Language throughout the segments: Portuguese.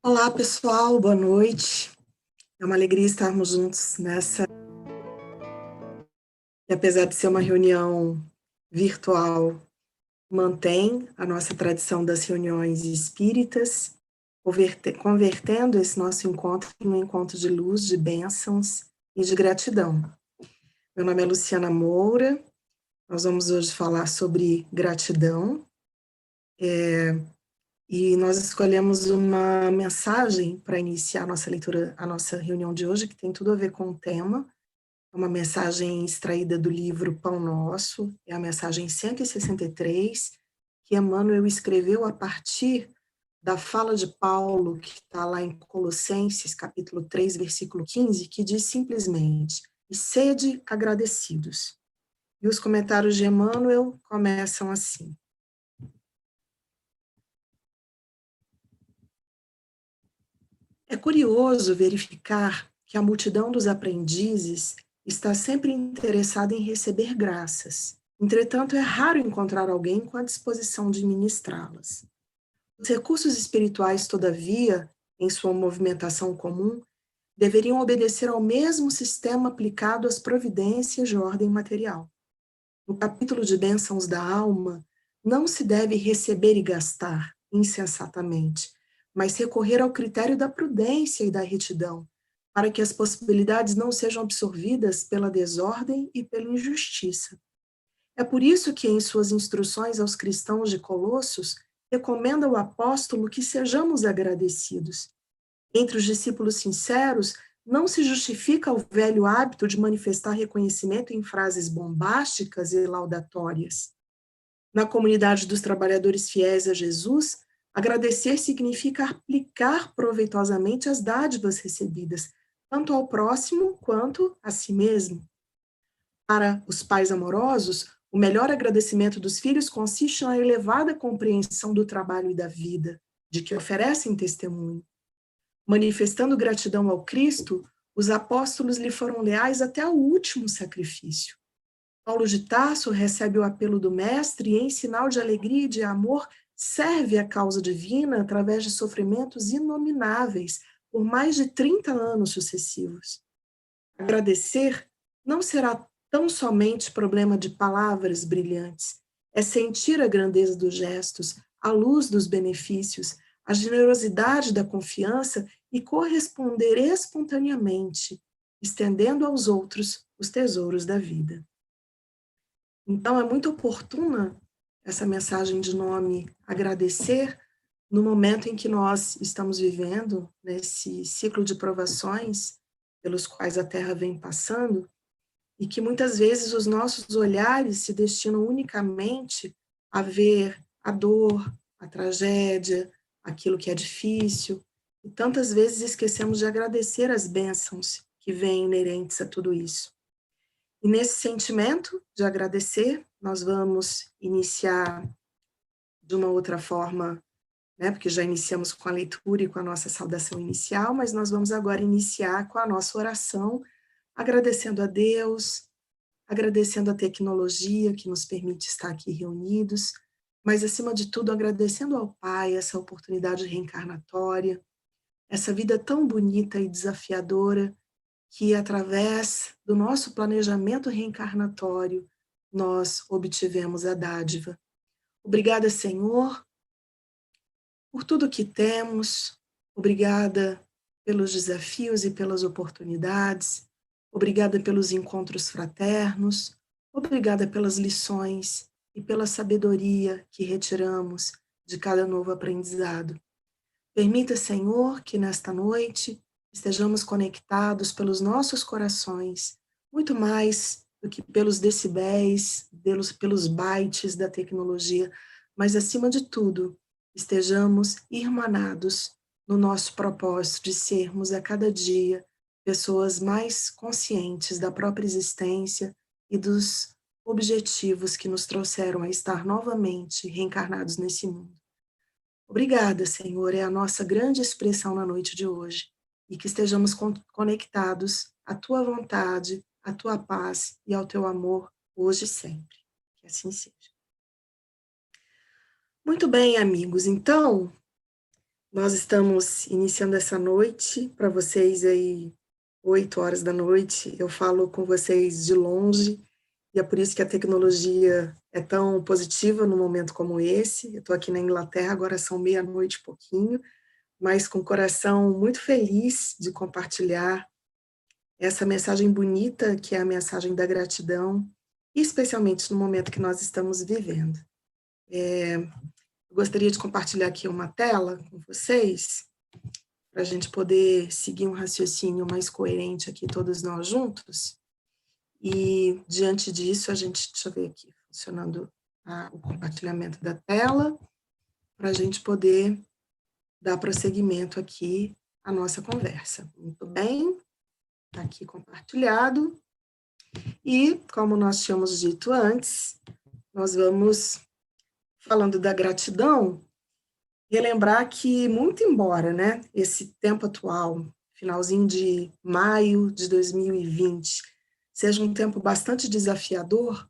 Olá, pessoal, boa noite. É uma alegria estarmos juntos nessa. E apesar de ser uma reunião virtual, mantém a nossa tradição das reuniões espíritas, convertendo esse nosso encontro em um encontro de luz, de bênçãos e de gratidão. Meu nome é Luciana Moura, nós vamos hoje falar sobre gratidão. E nós escolhemos uma mensagem para iniciar a nossa leitura, a nossa reunião de hoje, que tem tudo a ver com o tema. É uma mensagem extraída do livro Pão Nosso, é a mensagem 163, que Emmanuel escreveu a partir da fala de Paulo, que está lá em Colossenses, capítulo 3, versículo 15, que diz simplesmente: "E sede agradecidos". E os comentários de Emmanuel começam assim: é curioso verificar que a multidão dos aprendizes está sempre interessada em receber graças. Entretanto, é raro encontrar alguém com a disposição de ministrá-las. Os recursos espirituais, todavia, em sua movimentação comum, deveriam obedecer ao mesmo sistema aplicado às providências de ordem material. No capítulo de Bênçãos da Alma, não se deve receber e gastar insensatamente, mas recorrer ao critério da prudência e da retidão, para que as possibilidades não sejam absorvidas pela desordem e pela injustiça. É por isso que, em suas instruções aos cristãos de Colossos, recomenda o apóstolo que sejamos agradecidos. Entre os discípulos sinceros, não se justifica o velho hábito de manifestar reconhecimento em frases bombásticas e laudatórias. Na comunidade dos trabalhadores fiéis a Jesus, agradecer significa aplicar proveitosamente as dádivas recebidas, tanto ao próximo quanto a si mesmo. Para os pais amorosos, o melhor agradecimento dos filhos consiste na elevada compreensão do trabalho e da vida, de que oferecem testemunho. Manifestando gratidão ao Cristo, os apóstolos lhe foram leais até o último sacrifício. Paulo de Tarso recebe o apelo do Mestre e, em sinal de alegria e de amor, serve a causa divina através de sofrimentos inomináveis por mais de 30 anos sucessivos. Agradecer não será tão somente problema de palavras brilhantes, é sentir a grandeza dos gestos, a luz dos benefícios, a generosidade da confiança e corresponder espontaneamente, estendendo aos outros os tesouros da vida. Então, é muito oportuna essa mensagem de nome agradecer no momento em que nós estamos vivendo, nesse ciclo de provações pelos quais a Terra vem passando, e que muitas vezes os nossos olhares se destinam unicamente a ver a dor, a tragédia, aquilo que é difícil, e tantas vezes esquecemos de agradecer as bênçãos que vêm inerentes a tudo isso. E nesse sentimento de agradecer, nós vamos iniciar de uma outra forma, né, porque já iniciamos com a leitura e com a nossa saudação inicial, mas nós vamos agora iniciar com a nossa oração, agradecendo a Deus, agradecendo a tecnologia que nos permite estar aqui reunidos, mas, acima de tudo, agradecendo ao Pai essa oportunidade reencarnatória, essa vida tão bonita e desafiadora que, através do nosso planejamento reencarnatório, nós obtivemos a dádiva. Obrigada, Senhor, por tudo que temos, obrigada pelos desafios e pelas oportunidades, obrigada pelos encontros fraternos, obrigada pelas lições e pela sabedoria que retiramos de cada novo aprendizado. Permita, Senhor, que nesta noite estejamos conectados pelos nossos corações, muito mais do que pelos decibéis, pelos bytes da tecnologia, mas, acima de tudo, estejamos irmanados no nosso propósito de sermos a cada dia pessoas mais conscientes da própria existência e dos objetivos que nos trouxeram a estar novamente reencarnados nesse mundo. Obrigada, Senhor, é a nossa grande expressão na noite de hoje, e que estejamos conectados à Tua vontade, à Tua paz e ao Teu amor, hoje e sempre. Que assim seja. Muito bem, amigos, então, Nós estamos iniciando essa noite, para vocês aí, 8 horas da noite, eu falo com vocês de longe, e é por isso que a tecnologia é tão positiva num momento como esse. Eu estou aqui na Inglaterra, agora são meia-noite e pouquinho, mas com o coração muito feliz de compartilhar essa mensagem bonita, que é a mensagem da gratidão, especialmente no momento que nós estamos vivendo. Eu gostaria de compartilhar aqui uma tela com vocês, para a gente poder seguir um raciocínio mais coerente aqui, todos nós juntos. E, diante disso, deixa eu ver aqui, funcionando o compartilhamento da tela, para a gente poder dar prosseguimento aqui à nossa conversa. Muito bem, está aqui compartilhado. E, como nós tínhamos dito antes, nós vamos, falando da gratidão, relembrar que, muito embora, né, esse tempo atual, finalzinho de maio de 2020, seja um tempo bastante desafiador,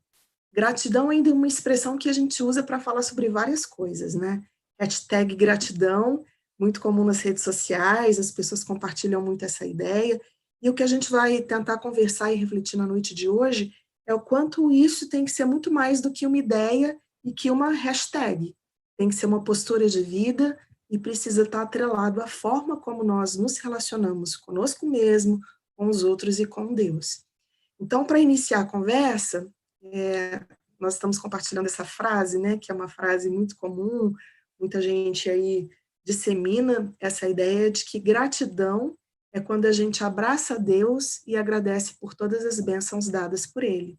gratidão ainda é uma expressão que a gente usa para falar sobre várias coisas, né? Hashtag gratidão, muito comum nas redes sociais, as pessoas compartilham muito essa ideia, e o que a gente vai tentar conversar e refletir na noite de hoje é o quanto isso tem que ser muito mais do que uma ideia e que uma hashtag. Tem que ser uma postura de vida e precisa estar atrelado à forma como nós nos relacionamos conosco mesmo, com os outros e com Deus. Então, para iniciar a conversa, nós estamos compartilhando essa frase, né, que é uma frase muito comum, muita gente aí dissemina essa ideia de que gratidão é quando a gente abraça a Deus e agradece por todas as bênçãos dadas por Ele.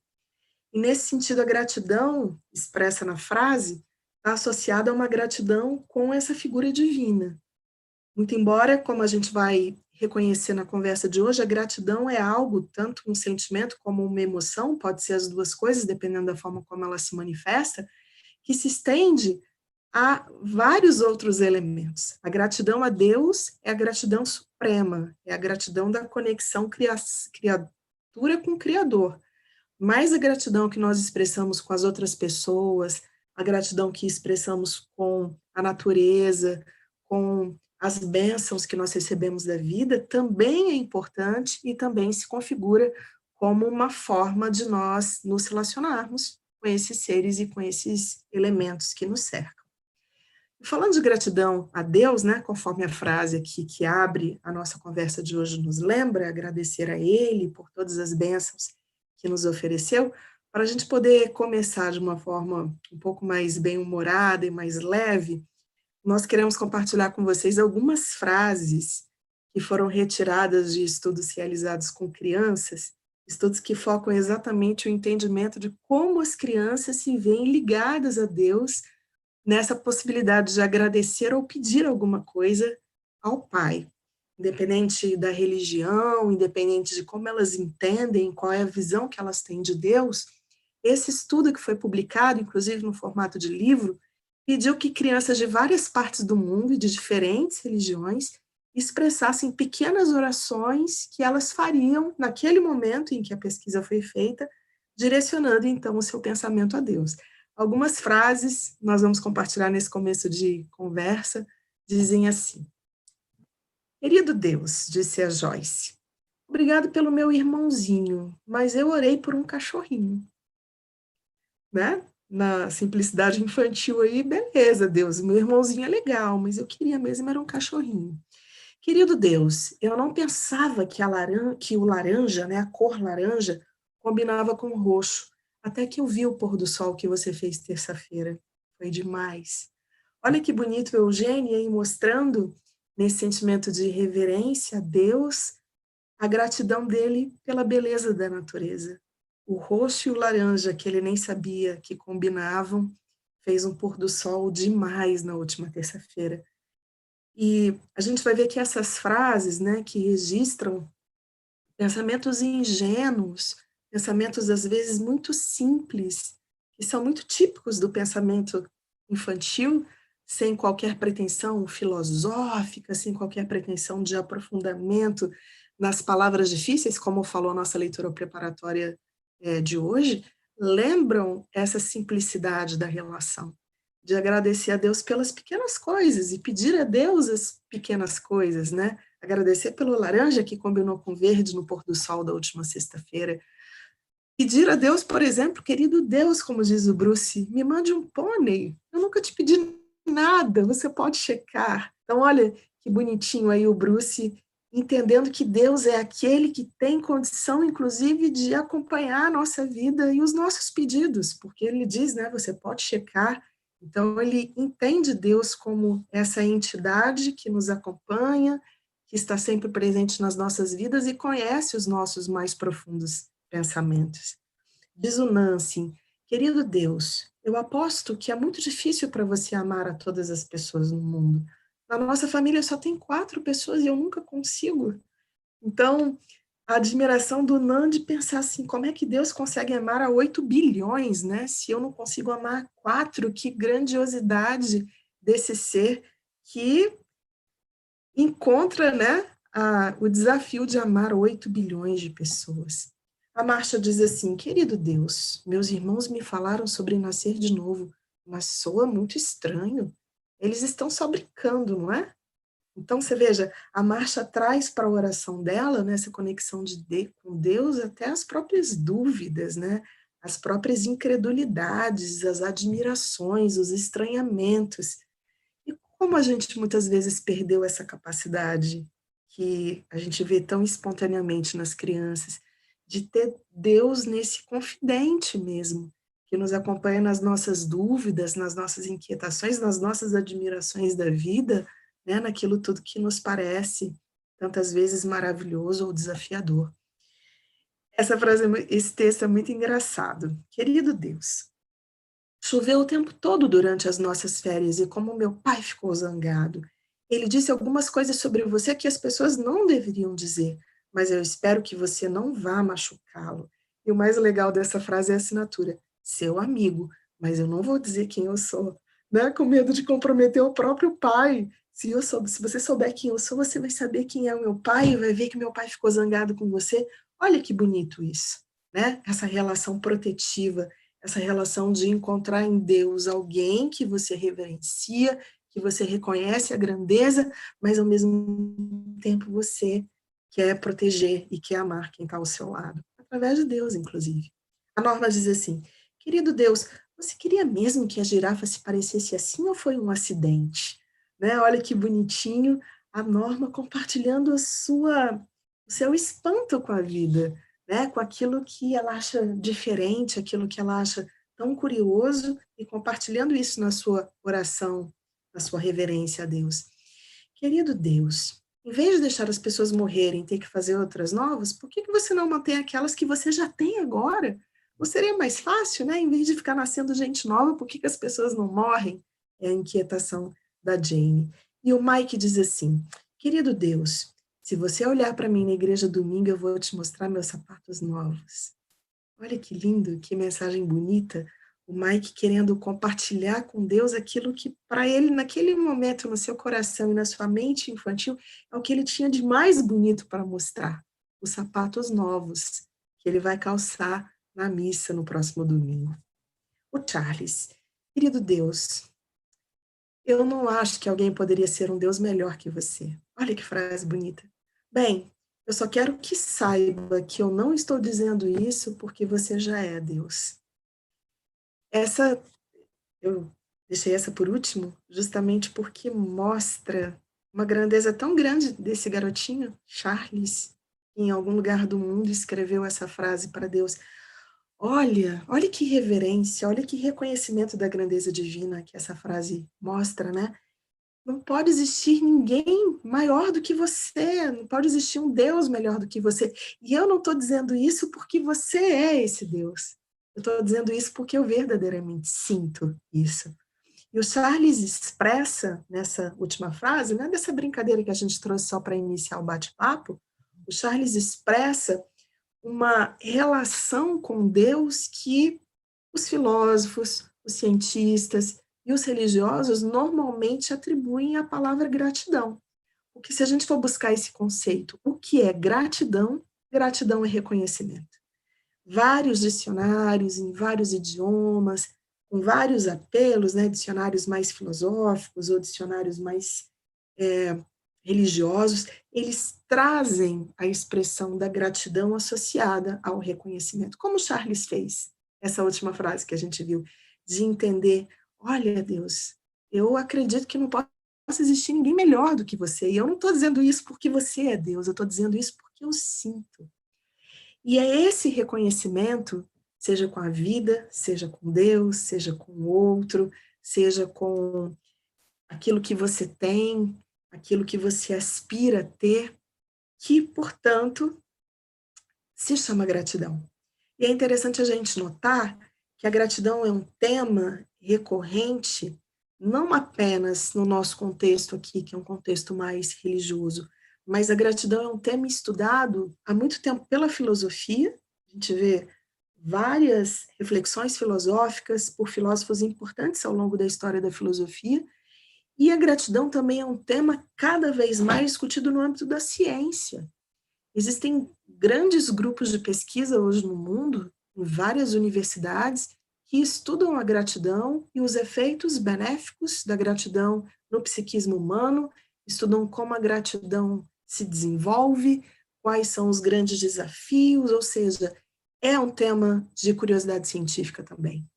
E nesse sentido, a gratidão expressa na frase está associada a uma gratidão com essa figura divina. Muito embora, como a gente vai reconhecer na conversa de hoje, a gratidão é algo, tanto um sentimento como uma emoção, pode ser as duas coisas, dependendo da forma como ela se manifesta, que se estende a vários outros elementos. A gratidão a Deus é a gratidão suprema, é a gratidão da conexão criatura com o Criador. Mas a gratidão que nós expressamos com as outras pessoas, a gratidão que expressamos com a natureza, com as bênçãos que nós recebemos da vida, também é importante e também se configura como uma forma de nós nos relacionarmos com esses seres e com esses elementos que nos cercam. Falando de gratidão a Deus, né, conforme a frase aqui que abre a nossa conversa de hoje nos lembra, agradecer a Ele por todas as bênçãos que nos ofereceu, para a gente poder começar de uma forma um pouco mais bem-humorada e mais leve, nós queremos compartilhar com vocês algumas frases que foram retiradas de estudos realizados com crianças, estudos que focam exatamente o entendimento de como as crianças se veem ligadas a Deus nessa possibilidade de agradecer ou pedir alguma coisa ao Pai, independente da religião, independente de como elas entendem, qual é a visão que elas têm de Deus. Esse estudo que foi publicado, inclusive no formato de livro, pediu que crianças de várias partes do mundo e de diferentes religiões expressassem pequenas orações que elas fariam naquele momento em que a pesquisa foi feita, direcionando então o seu pensamento a Deus. Algumas frases nós vamos compartilhar nesse começo de conversa, dizem assim: Querido Deus, disse a Joyce, obrigado pelo meu irmãozinho, mas eu orei por um cachorrinho. Né? Na simplicidade infantil aí, beleza, Deus, meu irmãozinho é legal, mas eu queria mesmo era um cachorrinho. Querido Deus, eu não pensava que o laranja, né, a cor laranja, combinava com o roxo, até que eu vi o pôr do sol que você fez terça-feira. Foi demais. Olha que bonito Eugênio aí mostrando, nesse sentimento de reverência a Deus, a gratidão dele pela beleza da natureza. O roxo e o laranja, que ele nem sabia que combinavam, fez um pôr do sol demais na última terça-feira. E a gente vai ver que essas frases, né, que registram pensamentos ingênuos, pensamentos às vezes muito simples, que são muito típicos do pensamento infantil, sem qualquer pretensão filosófica, sem qualquer pretensão de aprofundamento nas palavras difíceis, como falou a nossa leitura preparatória de hoje, lembram essa simplicidade da relação. de agradecer a Deus pelas pequenas coisas e pedir a Deus as pequenas coisas, né? Agradecer pelo laranja que combinou com verde no pôr do sol da última sexta-feira. Pedir a Deus, por exemplo, querido Deus, como diz o Bruce, me mande um pônei. Eu nunca te pedi nada, você pode checar. Então, olha que bonitinho aí o Bruce, entendendo que Deus é aquele que tem condição, inclusive, de acompanhar a nossa vida e os nossos pedidos, porque ele diz, né, você pode checar. Então, ele entende Deus como essa entidade que nos acompanha, que está sempre presente nas nossas vidas e conhece os nossos mais profundos pensamentos. Diz o Nancy, querido Deus, eu aposto que é muito difícil para você amar a todas as pessoas no mundo. Na nossa família só tem 4 pessoas e eu nunca consigo. Então, a admiração do Nan de pensar assim, como é que Deus consegue amar a 8 bilhões, né? Se eu não consigo amar 4, que grandiosidade desse ser que encontra, né, o desafio de amar 8 bilhões de pessoas. A Marcia diz assim, querido Deus, meus irmãos me falaram sobre nascer de novo, mas soa muito estranho. Eles estão só brincando, não é? Então, você veja, a Marcia traz para a oração dela, né, essa conexão com Deus, até as próprias dúvidas, né, as próprias incredulidades, as admirações, os estranhamentos. E como a gente muitas vezes perdeu essa capacidade que a gente vê tão espontaneamente nas crianças, de ter Deus nesse confidente mesmo, que nos acompanha nas nossas dúvidas, nas nossas inquietações, nas nossas admirações da vida, né, naquilo tudo que nos parece tantas vezes maravilhoso ou desafiador. Essa frase, esse texto é muito engraçado. Querido Deus, choveu o tempo todo durante as nossas férias e como meu pai ficou zangado. Ele disse algumas coisas sobre você que as pessoas não deveriam dizer, mas eu espero que você não vá machucá-lo. E o mais legal dessa frase é a assinatura, seu amigo, mas eu não vou dizer quem eu sou, né? Com medo de comprometer o próprio pai. Se você souber quem eu sou, você vai saber quem é o meu pai e vai ver que meu pai ficou zangado com você. Olha que bonito isso, né? Essa relação protetiva, essa relação de encontrar em Deus alguém que você reverencia, que você reconhece a grandeza, mas ao mesmo tempo você quer proteger e quer amar quem está ao seu lado, através de Deus, inclusive. A Norma diz assim, querido Deus, você queria mesmo que a girafa se parecesse assim ou foi um acidente? Né? Olha que bonitinho, a Norma compartilhando o seu espanto com a vida, né, com aquilo que ela acha diferente, aquilo que ela acha tão curioso, e compartilhando isso na sua oração, na sua reverência a Deus. Querido Deus, em vez de deixar as pessoas morrerem e ter que fazer outras novas, por que você não mantém aquelas que você já tem agora? Não seria mais fácil, né? Em vez de ficar nascendo gente nova, por que as pessoas não morrem? É a inquietação da Jane. E o Mike diz assim, querido Deus, se você olhar para mim na igreja domingo, eu vou te mostrar meus sapatos novos. Olha que lindo, que mensagem bonita. O Mike querendo compartilhar com Deus aquilo que, para ele, naquele momento, no seu coração e na sua mente infantil, é o que ele tinha de mais bonito para mostrar. Os sapatos novos, que ele vai calçar na missa no próximo domingo. O Charles, querido Deus, eu não acho que alguém poderia ser um Deus melhor que você. Olha que frase bonita. Bem, eu só quero que saiba que eu não estou dizendo isso porque você já é Deus. Eu deixei essa por último, justamente porque mostra uma grandeza tão grande desse garotinho, Charles, que em algum lugar do mundo escreveu essa frase para Deus. Olha que reverência, olha que reconhecimento da grandeza divina que essa frase mostra, né? Não pode existir ninguém maior do que você, não pode existir um Deus melhor do que você. E eu não estou dizendo isso porque você é esse Deus. Eu estou dizendo isso porque eu verdadeiramente sinto isso. E o Charles expressa, nessa última frase, né, dessa brincadeira que a gente trouxe só para iniciar o bate-papo, o Charles expressa uma relação com Deus que os filósofos, os cientistas e os religiosos normalmente atribuem à palavra gratidão. Porque se a gente for buscar esse conceito, o que é gratidão? Gratidão é reconhecimento. Vários dicionários, em vários idiomas, com vários apelos, né, dicionários mais filosóficos ou dicionários mais religiosos, eles trazem a expressão da gratidão associada ao reconhecimento, como Charles fez, essa última frase que a gente viu, de entender, olha, Deus, eu acredito que não possa existir ninguém melhor do que você, e eu não estou dizendo isso porque você é Deus, eu estou dizendo isso porque eu sinto. E é esse reconhecimento, seja com a vida, seja com Deus, seja com o outro, seja com aquilo que você tem, aquilo que você aspira a ter, que, portanto, se chama gratidão. E é interessante a gente notar que a gratidão é um tema recorrente, não apenas no nosso contexto aqui, que é um contexto mais religioso, mas a gratidão é um tema estudado há muito tempo pela filosofia. A gente vê várias reflexões filosóficas por filósofos importantes ao longo da história da filosofia, e a gratidão também é um tema cada vez mais discutido no âmbito da ciência. Existem grandes grupos de pesquisa hoje no mundo, em várias universidades, que estudam a gratidão e os efeitos benéficos da gratidão no psiquismo humano, estudam como a gratidão se desenvolve, quais são os grandes desafios, ou seja, é um tema de curiosidade científica também.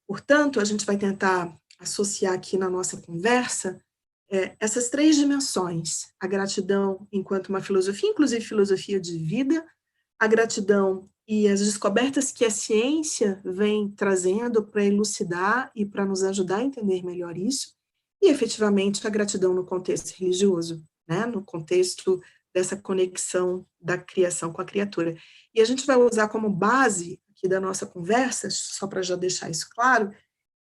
Portanto, a gente vai tentar associar aqui na nossa conversa essas três dimensões, a gratidão enquanto uma filosofia, inclusive filosofia de vida, a gratidão e as descobertas que a ciência vem trazendo para elucidar e para nos ajudar a entender melhor isso, e efetivamente a gratidão no contexto religioso, né, no contexto dessa conexão da criação com a criatura. E a gente vai usar como base aqui da nossa conversa, só para já deixar isso claro,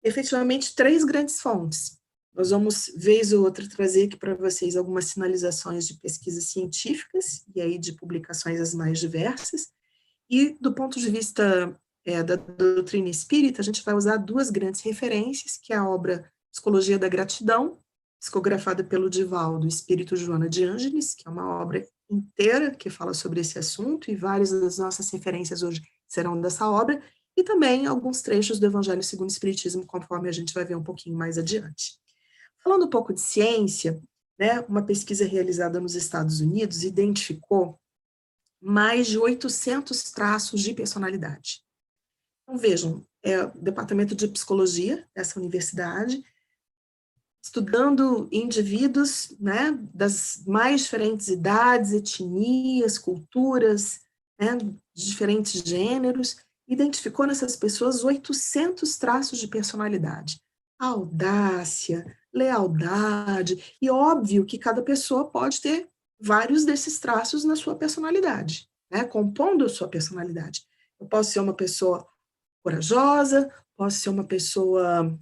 efetivamente três grandes fontes. Nós vamos, vez ou outra, trazer aqui para vocês algumas sinalizações de pesquisas científicas, e aí de publicações as mais diversas, e do ponto de vista da doutrina espírita, a gente vai usar duas grandes referências, que é a obra Psicologia da Gratidão, psicografada pelo Divaldo Espírito Joana de Ângeles, que é uma obra inteira que fala sobre esse assunto, e várias das nossas referências hoje serão dessa obra, e também alguns trechos do Evangelho segundo o Espiritismo, conforme a gente vai ver um pouquinho mais adiante. Falando um pouco de ciência, né, uma pesquisa realizada nos Estados Unidos identificou mais de 800 traços de personalidade. Então, vejam, é o Departamento de Psicologia dessa universidade, estudando indivíduos, né, das mais diferentes idades, etnias, culturas, né, de diferentes gêneros, identificou nessas pessoas 800 traços de personalidade. Audácia, lealdade, e óbvio que cada pessoa pode ter vários desses traços na sua personalidade, né, compondo a sua personalidade. Eu posso ser uma pessoa corajosa, posso ser uma pessoa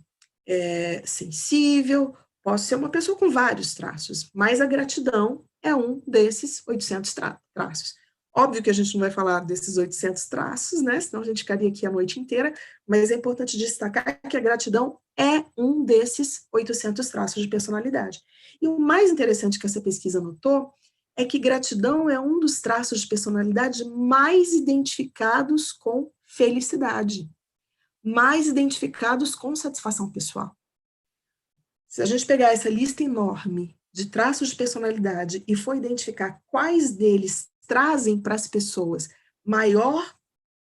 sensível, posso ser uma pessoa com vários traços, mas a gratidão é um desses 800 traços. Óbvio que a gente não vai falar desses 800 traços, né, senão a gente ficaria aqui a noite inteira, mas é importante destacar que a gratidão é um desses 800 traços de personalidade. E o mais interessante que essa pesquisa notou é que gratidão é um dos traços de personalidade mais identificados com felicidade, mais identificados com satisfação pessoal. Se a gente pegar essa lista enorme de traços de personalidade e for identificar quais deles trazem para as pessoas maior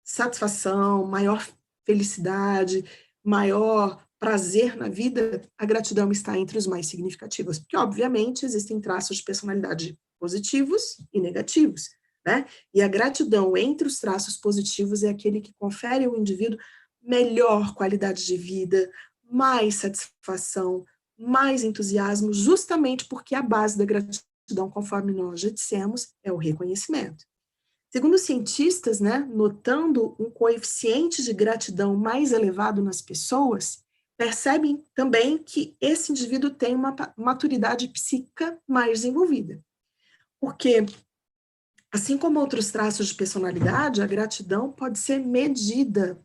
satisfação, maior felicidade, maior prazer na vida, a gratidão está entre os mais significativos, porque, obviamente, existem traços de personalidade positivos e negativos, né? E a gratidão entre os traços positivos é aquele que confere ao indivíduo melhor qualidade de vida, mais satisfação, mais entusiasmo, justamente porque a base da gratidão, conforme nós já dissemos, é o reconhecimento. Segundo os cientistas, né, notando um coeficiente de gratidão mais elevado nas pessoas, percebem também que esse indivíduo tem uma maturidade psíquica mais desenvolvida. Porque, assim como outros traços de personalidade, a gratidão pode ser medida.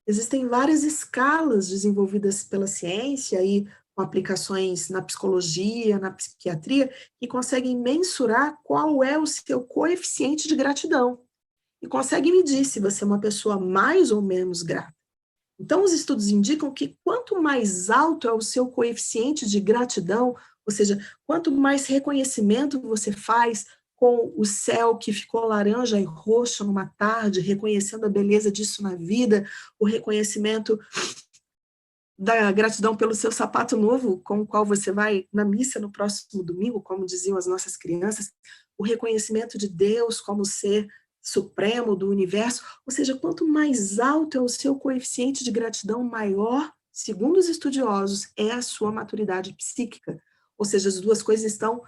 Existem várias escalas desenvolvidas pela ciência e com aplicações na psicologia, na psiquiatria, que conseguem mensurar qual é o seu coeficiente de gratidão e conseguem medir se você é uma pessoa mais ou menos grata. Então, os estudos indicam que quanto mais alto é o seu coeficiente de gratidão, ou seja, quanto mais reconhecimento você faz com o céu que ficou laranja e roxo numa tarde, reconhecendo a beleza disso na vida, o reconhecimento da gratidão pelo seu sapato novo, com o qual você vai na missa no próximo domingo, como diziam as nossas crianças, o reconhecimento de Deus como ser supremo do universo, ou seja, quanto mais alto é o seu coeficiente de gratidão, maior, segundo os estudiosos, é a sua maturidade psíquica. Ou seja, as duas coisas estão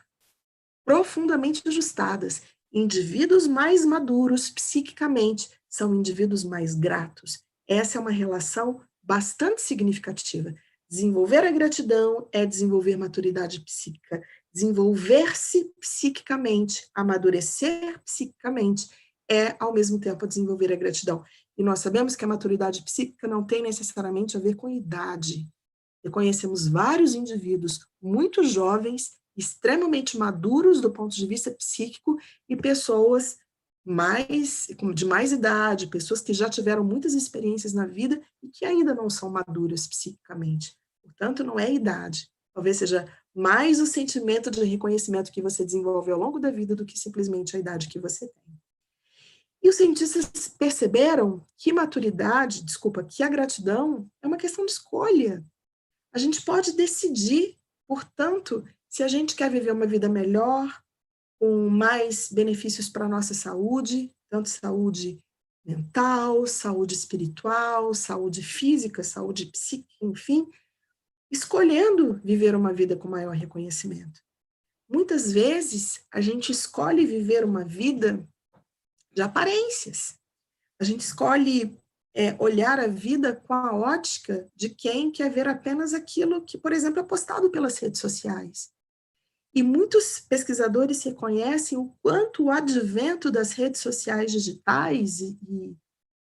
profundamente ajustadas. Indivíduos mais maduros psiquicamente são indivíduos mais gratos. Essa é uma relação bastante significativa. Desenvolver a gratidão é desenvolver maturidade psíquica. Desenvolver-se psiquicamente, amadurecer psiquicamente, é, ao mesmo tempo, desenvolver a gratidão. E nós sabemos que a maturidade psíquica não tem necessariamente a ver com idade. Conhecemos vários indivíduos muito jovens, extremamente maduros do ponto de vista psíquico, e pessoas de mais idade, pessoas que já tiveram muitas experiências na vida e que ainda não são maduras psiquicamente. Portanto, não é idade. Talvez seja mais o sentimento de reconhecimento que você desenvolve ao longo da vida do que simplesmente a idade que você tem. E os cientistas perceberam que que a gratidão é uma questão de escolha. A gente pode decidir, portanto, se a gente quer viver uma vida melhor, com mais benefícios para a nossa saúde, tanto saúde mental, saúde espiritual, saúde física, saúde psíquica, enfim, escolhendo viver uma vida com maior reconhecimento. Muitas vezes, a gente escolhe viver uma vida de aparências. A gente escolhe olhar a vida com a ótica de quem quer ver apenas aquilo que, por exemplo, é postado pelas redes sociais. E muitos pesquisadores reconhecem o quanto o advento das redes sociais digitais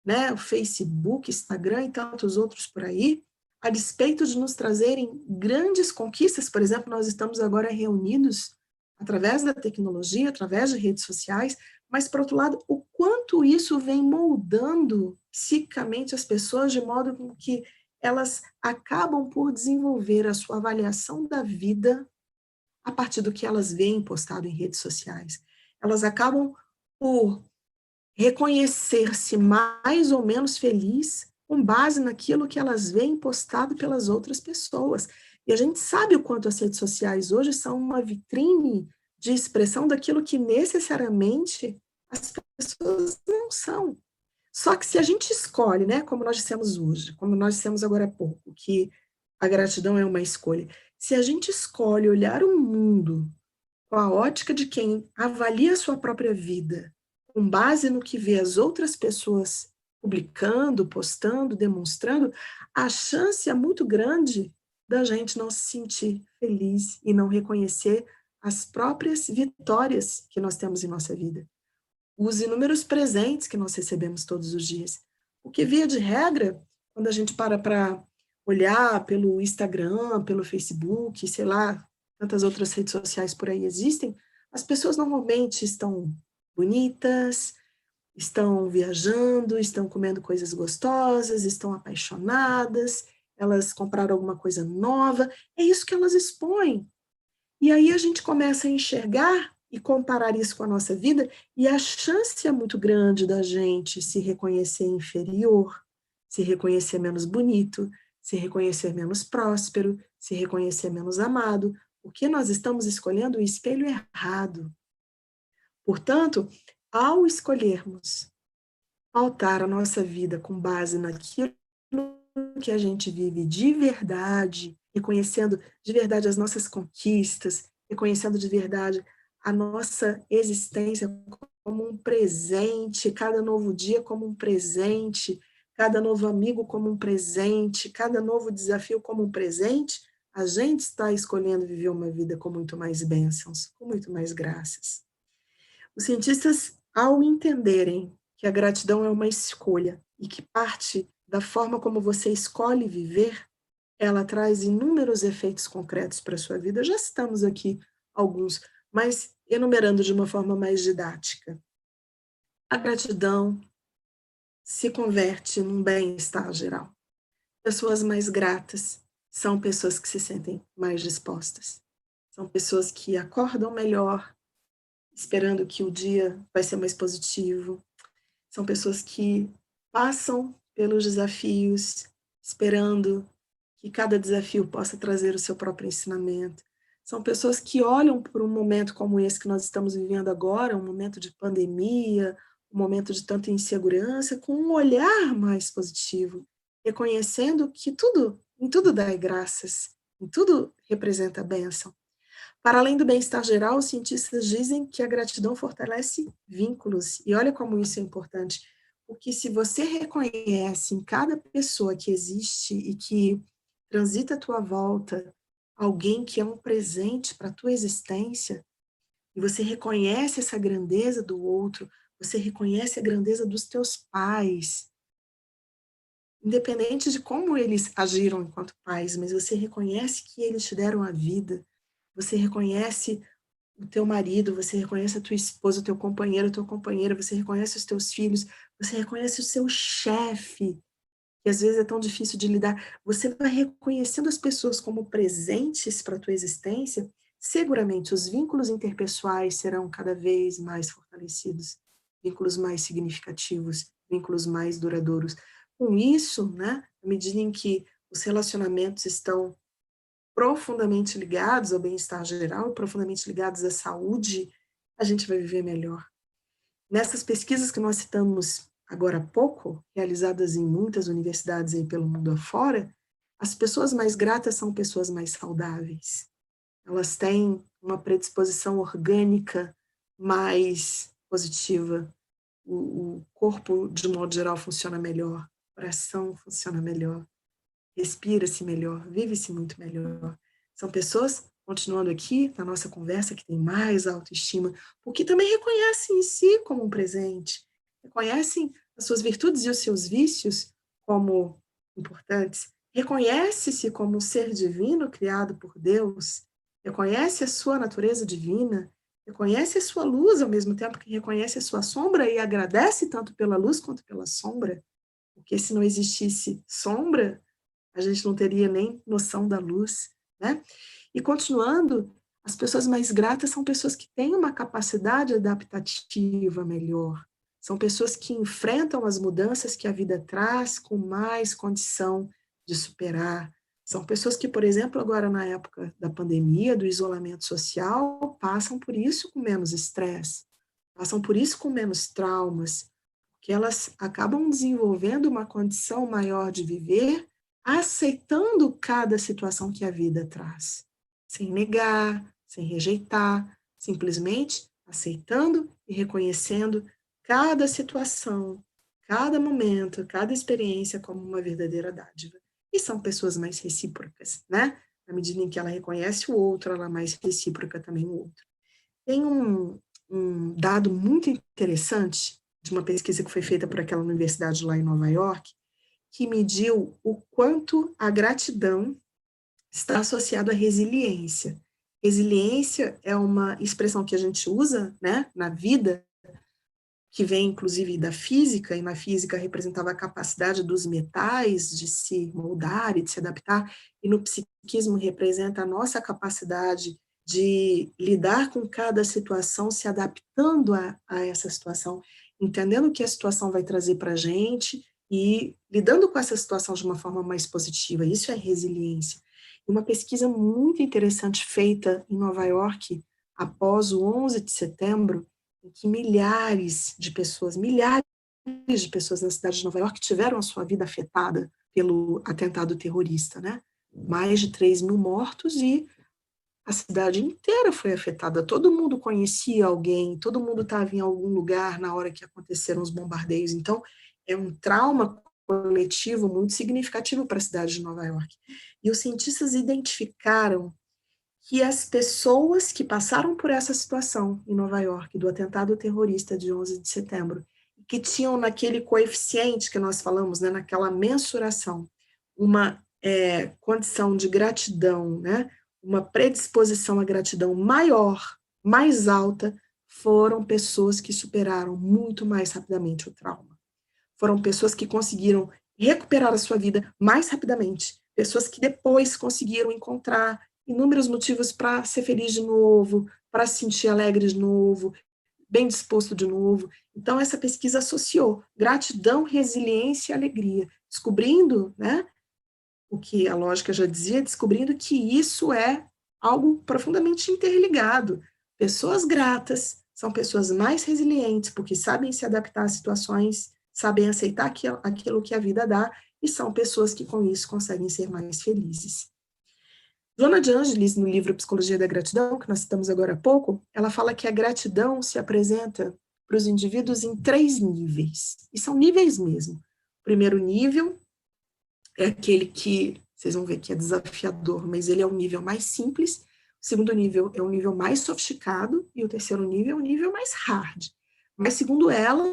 né, o Facebook, Instagram e tantos outros por aí, a despeito de nos trazerem grandes conquistas, por exemplo, nós estamos agora reunidos através da tecnologia, através de redes sociais, mas, por outro lado, o quanto isso vem moldando psicicamente as pessoas de modo que elas acabam por desenvolver a sua avaliação da vida a partir do que elas veem postado em redes sociais. Elas acabam por reconhecer-se mais ou menos feliz com base naquilo que elas veem postado pelas outras pessoas. E a gente sabe o quanto as redes sociais hoje são uma vitrine de expressão daquilo que necessariamente as pessoas não são. Só que se a gente escolhe, né, como nós dissemos hoje, como nós dissemos agora há pouco, que a gratidão é uma escolha, se a gente escolhe olhar o mundo com a ótica de quem avalia a sua própria vida, com base no que vê as outras pessoas publicando, postando, demonstrando, a chance é muito grande da gente não se sentir feliz e não reconhecer as próprias vitórias que nós temos em nossa vida, os inúmeros presentes que nós recebemos todos os dias. O que, via de regra, quando a gente para olhar pelo Instagram, pelo Facebook, sei lá, tantas outras redes sociais por aí existem, as pessoas normalmente estão bonitas, estão viajando, estão comendo coisas gostosas, estão apaixonadas, elas compraram alguma coisa nova, é isso que elas expõem. E aí a gente começa a enxergar e comparar isso com a nossa vida, e a chance é muito grande da gente se reconhecer inferior, se reconhecer menos bonito, se reconhecer menos próspero, se reconhecer menos amado, porque nós estamos escolhendo o espelho errado. Portanto, ao escolhermos pautar a nossa vida com base naquilo que a gente vive de verdade, reconhecendo de verdade as nossas conquistas, reconhecendo de verdade a nossa existência como um presente, cada novo dia como um presente, cada novo amigo como um presente, cada novo desafio como um presente, a gente está escolhendo viver uma vida com muito mais bênçãos, com muito mais graças. Os cientistas, ao entenderem que a gratidão é uma escolha e que parte da forma como você escolhe viver, ela traz inúmeros efeitos concretos para a sua vida. Já citamos aqui alguns, mas enumerando de uma forma mais didática. A gratidão se converte num bem-estar geral. Pessoas mais gratas são pessoas que se sentem mais dispostas. São pessoas que acordam melhor, esperando que o dia vai ser mais positivo. São pessoas que passam pelos desafios, esperando que cada desafio possa trazer o seu próprio ensinamento. São pessoas que olham por um momento como esse que nós estamos vivendo agora, um momento de pandemia, um momento de tanta insegurança, com um olhar mais positivo, reconhecendo que em tudo dá graças, em tudo representa a bênção. Para além do bem-estar geral, os cientistas dizem que a gratidão fortalece vínculos. E olha como isso é importante. Porque se você reconhece em cada pessoa que existe e que transita à tua volta alguém que é um presente para a tua existência, e você reconhece essa grandeza do outro, você reconhece a grandeza dos teus pais, independente de como eles agiram enquanto pais, mas você reconhece que eles te deram a vida, você reconhece o teu marido, você reconhece a tua esposa, o teu companheiro, a tua companheira, você reconhece os teus filhos, você reconhece o seu chefe, que às vezes é tão difícil de lidar. Você vai reconhecendo as pessoas como presentes para a tua existência, seguramente os vínculos interpessoais serão cada vez mais fortalecidos, vínculos mais significativos, vínculos mais duradouros. Com isso, né, à medida em que os relacionamentos estão profundamente ligados ao bem-estar geral, profundamente ligados à saúde, a gente vai viver melhor. Nessas pesquisas que nós citamos agora há pouco, realizadas em muitas universidades aí pelo mundo afora, as pessoas mais gratas são pessoas mais saudáveis. Elas têm uma predisposição orgânica mais positiva. O corpo, de modo geral, funciona melhor. O coração funciona melhor. Respira-se melhor, vive-se muito melhor. São pessoas, continuando aqui na nossa conversa, que têm mais autoestima, porque também reconhecem em si como um presente, reconhecem as suas virtudes e os seus vícios como importantes, reconhece-se como um ser divino criado por Deus, reconhece a sua natureza divina, reconhece a sua luz ao mesmo tempo que reconhece a sua sombra e agradece tanto pela luz quanto pela sombra, porque se não existisse sombra, a gente não teria nem noção da luz, né? E continuando, as pessoas mais gratas são pessoas que têm uma capacidade adaptativa melhor, são pessoas que enfrentam as mudanças que a vida traz com mais condição de superar, são pessoas que, por exemplo, agora na época da pandemia, do isolamento social, passam por isso com menos estresse, passam por isso com menos traumas, que elas acabam desenvolvendo uma condição maior de viver, aceitando cada situação que a vida traz, sem negar, sem rejeitar, simplesmente aceitando e reconhecendo cada situação, cada momento, cada experiência como uma verdadeira dádiva. E são pessoas mais recíprocas, né? Na medida em que ela reconhece o outro, ela é mais recíproca também o outro. Tem um dado muito interessante de uma pesquisa que foi feita por aquela universidade lá em Nova York, que mediu o quanto a gratidão está associada à resiliência. Resiliência é uma expressão que a gente usa, né, na vida, que vem inclusive da física, e na física representava a capacidade dos metais de se moldar e de se adaptar, e no psiquismo representa a nossa capacidade de lidar com cada situação, se adaptando a essa situação, entendendo o que a situação vai trazer para a gente e lidando com essa situação de uma forma mais positiva. Isso é resiliência. Uma pesquisa muito interessante feita em Nova York, após o 11 de setembro, em que milhares de pessoas na cidade de Nova York tiveram a sua vida afetada pelo atentado terrorista, né? Mais de 3.000 mortos e a cidade inteira foi afetada. Todo mundo conhecia alguém, todo mundo estava em algum lugar na hora que aconteceram os bombardeios. Então, é um trauma coletivo muito significativo para a cidade de Nova York. E os cientistas identificaram que as pessoas que passaram por essa situação em Nova York, do atentado terrorista de 11 de setembro, que tinham naquele coeficiente que nós falamos, né, naquela mensuração, uma condição de gratidão, né, uma predisposição à gratidão maior, mais alta, foram pessoas que superaram muito mais rapidamente o trauma. Foram pessoas que conseguiram recuperar a sua vida mais rapidamente. Pessoas que depois conseguiram encontrar inúmeros motivos para ser feliz de novo, para se sentir alegre de novo, bem disposto de novo. Então, essa pesquisa associou gratidão, resiliência e alegria, descobrindo, né, o que a lógica já dizia, descobrindo que isso é algo profundamente interligado. Pessoas gratas são pessoas mais resilientes, porque sabem se adaptar às situações, sabem aceitar aquilo que a vida dá, e são pessoas que, com isso, conseguem ser mais felizes. Joana de Ângeles, no livro Psicologia da Gratidão, que nós citamos agora há pouco, ela fala que a gratidão se apresenta para os indivíduos em 3 níveis, e são níveis mesmo. O primeiro nível é aquele que, vocês vão ver que é desafiador, mas ele é um nível mais simples. O segundo nível é um nível mais sofisticado, e o terceiro nível é um nível mais hard. Mas, segundo ela,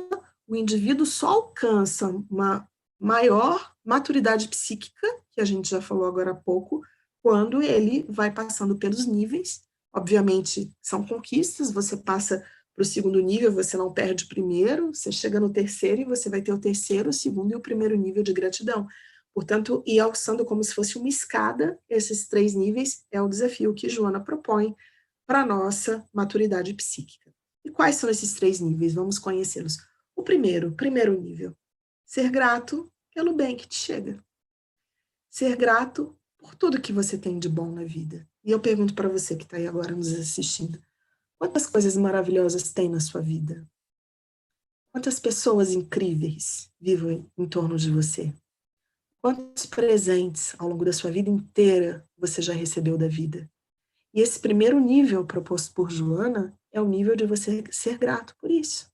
o indivíduo só alcança uma maior maturidade psíquica, que a gente já falou agora há pouco, quando ele vai passando pelos níveis. Obviamente, são conquistas, você passa para o segundo nível, você não perde o primeiro, você chega no terceiro e você vai ter o terceiro, o segundo e o primeiro nível de gratidão. Portanto, ir alçando como se fosse uma escada, esses 3 níveis é o desafio que Joana propõe para a nossa maturidade psíquica. E quais são esses 3 níveis? Vamos conhecê-los. O primeiro nível, ser grato pelo bem que te chega. Ser grato por tudo que você tem de bom na vida. E eu pergunto para você que está aí agora nos assistindo, quantas coisas maravilhosas tem na sua vida? Quantas pessoas incríveis vivem em torno de você? Quantos presentes ao longo da sua vida inteira você já recebeu da vida? E esse primeiro nível proposto por Joana é o nível de você ser grato por isso.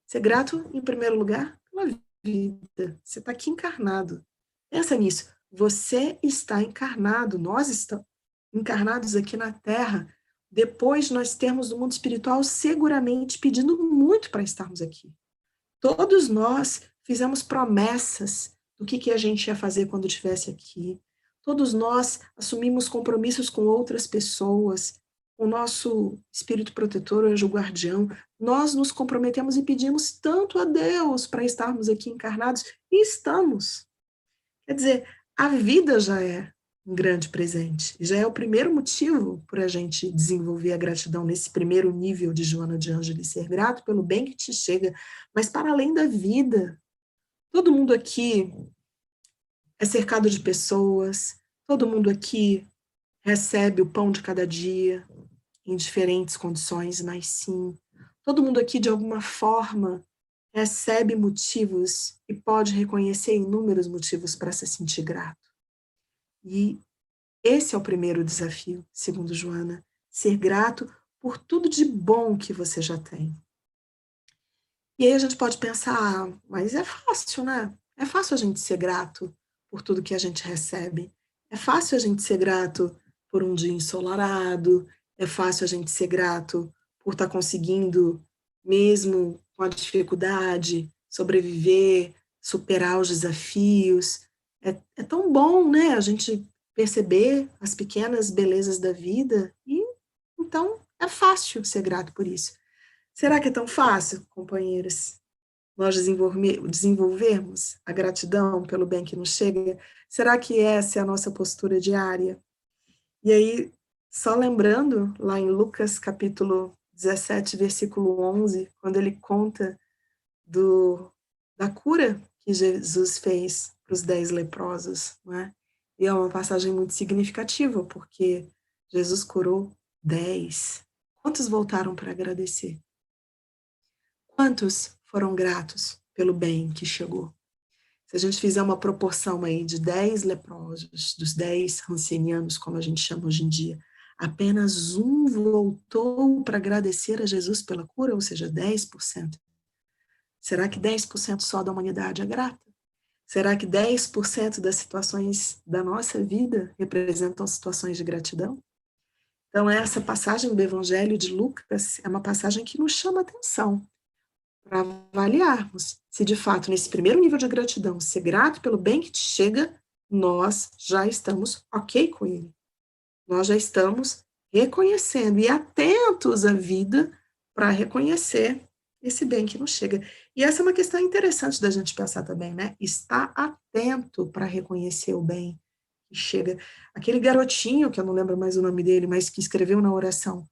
Ser grato, em primeiro lugar, pela vida. Você está aqui encarnado. Pensa nisso. Você está encarnado. Nós estamos encarnados aqui na Terra. Depois nós temos no mundo espiritual seguramente pedindo muito para estarmos aqui. Todos nós fizemos promessas do que a gente ia fazer quando estivesse aqui. Todos nós assumimos compromissos com outras pessoas, com o nosso espírito protetor, o anjo guardião. Nós nos comprometemos e pedimos tanto a Deus para estarmos aqui encarnados, e estamos. Quer dizer, a vida já é um grande presente. Já é o primeiro motivo para a gente desenvolver a gratidão nesse primeiro nível de Joana de Ângeles, ser grato pelo bem que te chega, mas para além da vida. Todo mundo aqui é cercado de pessoas, todo mundo aqui recebe o pão de cada dia, em diferentes condições, mas sim, todo mundo aqui, de alguma forma, recebe motivos e pode reconhecer inúmeros motivos para se sentir grato. E esse é o primeiro desafio, segundo Joana, ser grato por tudo de bom que você já tem. E aí a gente pode pensar, mas é fácil, né? É fácil a gente ser grato por tudo que a gente recebe. É fácil a gente ser grato por um dia ensolarado. É fácil a gente ser grato por estar conseguindo, mesmo com a dificuldade, sobreviver, superar os desafios. É tão bom, né? A gente perceber as pequenas belezas da vida. E então é fácil ser grato por isso. Será que é tão fácil, companheiros, nós desenvolvermos a gratidão pelo bem que nos chega? Será que essa é a nossa postura diária? E aí, só lembrando, lá em Lucas capítulo 17, versículo 11, quando ele conta da cura que Jesus fez para os 10 leprosos, não é? E é uma passagem muito significativa, porque Jesus curou 10. Quantos voltaram para agradecer? Quantos foram gratos pelo bem que chegou? Se a gente fizer uma proporção aí de 10 leprosos, dos 10 rancenianos, como a gente chama hoje em dia, apenas um voltou para agradecer a Jesus pela cura, ou seja, 10%. Será que 10% só da humanidade é grata? Será que 10% das situações da nossa vida representam situações de gratidão? Então, essa passagem do Evangelho de Lucas é uma passagem que nos chama a atenção, para avaliarmos se, de fato, nesse primeiro nível de gratidão, ser grato pelo bem que te chega, nós já estamos ok com ele. Nós já estamos reconhecendo e atentos à vida para reconhecer esse bem que nos chega. E essa é uma questão interessante da gente pensar também, né? Estar atento para reconhecer o bem que chega. Aquele garotinho, que eu não lembro mais o nome dele, mas que escreveu na oração: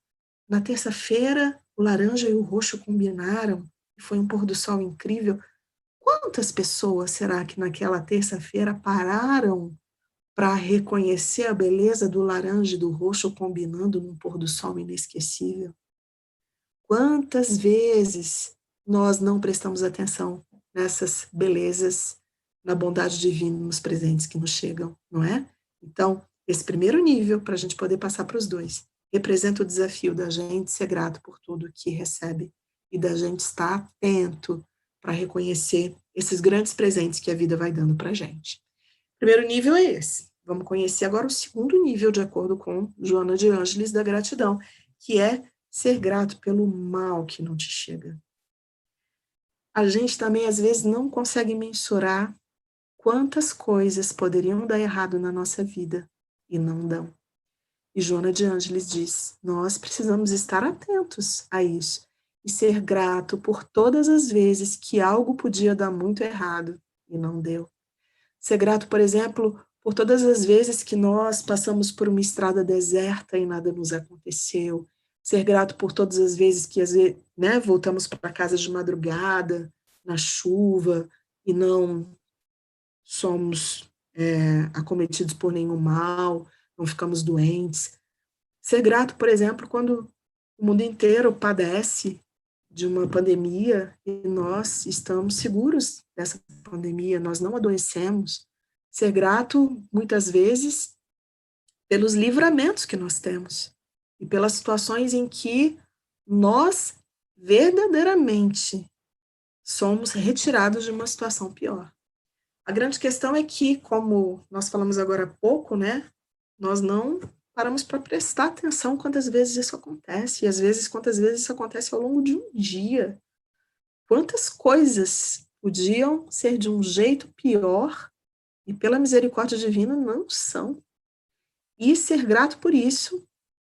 na terça-feira, o laranja e o roxo combinaram, e foi um pôr do sol incrível. Quantas pessoas será que naquela terça-feira pararam para reconhecer a beleza do laranja e do roxo combinando num pôr do sol inesquecível? Quantas vezes nós não prestamos atenção nessas belezas, na bondade divina, nos presentes que nos chegam, não é? Então, esse primeiro nível, para a gente poder passar para os dois, representa o desafio da gente ser grato por tudo que recebe e da gente estar atento para reconhecer esses grandes presentes que a vida vai dando para a gente. Primeiro nível é esse. Vamos conhecer agora o segundo nível, de acordo com Joana de Ângeles, da gratidão, que é ser grato pelo mal que não te chega. A gente também, às vezes, não consegue mensurar quantas coisas poderiam dar errado na nossa vida e não dão. E Joana de Ângeles diz: nós precisamos estar atentos a isso e ser grato por todas as vezes que algo podia dar muito errado e não deu. Ser grato, por exemplo, por todas as vezes que nós passamos por uma estrada deserta e nada nos aconteceu. Ser grato por todas as vezes que, às vezes, né, voltamos para casa de madrugada, na chuva, e não somos acometidos por nenhum mal, não ficamos doentes. Ser grato, por exemplo, quando o mundo inteiro padece de uma pandemia e nós estamos seguros dessa pandemia, nós não adoecemos. Ser grato, muitas vezes, pelos livramentos que nós temos e pelas situações em que nós verdadeiramente somos retirados de uma situação pior. A grande questão é que, como nós falamos agora há pouco, né, nós não paramos para prestar atenção quantas vezes isso acontece, e às vezes quantas vezes isso acontece ao longo de um dia. Quantas coisas podiam ser de um jeito pior e pela misericórdia divina não são. E ser grato por isso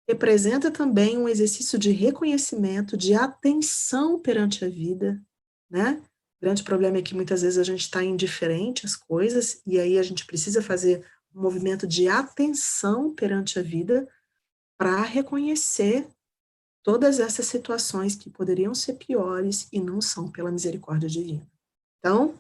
representa também um exercício de reconhecimento, de atenção perante a vida, né? O grande problema é que muitas vezes a gente está indiferente às coisas e aí a gente precisa fazer um movimento de atenção perante a vida para reconhecer todas essas situações que poderiam ser piores e não são pela misericórdia divina. Então,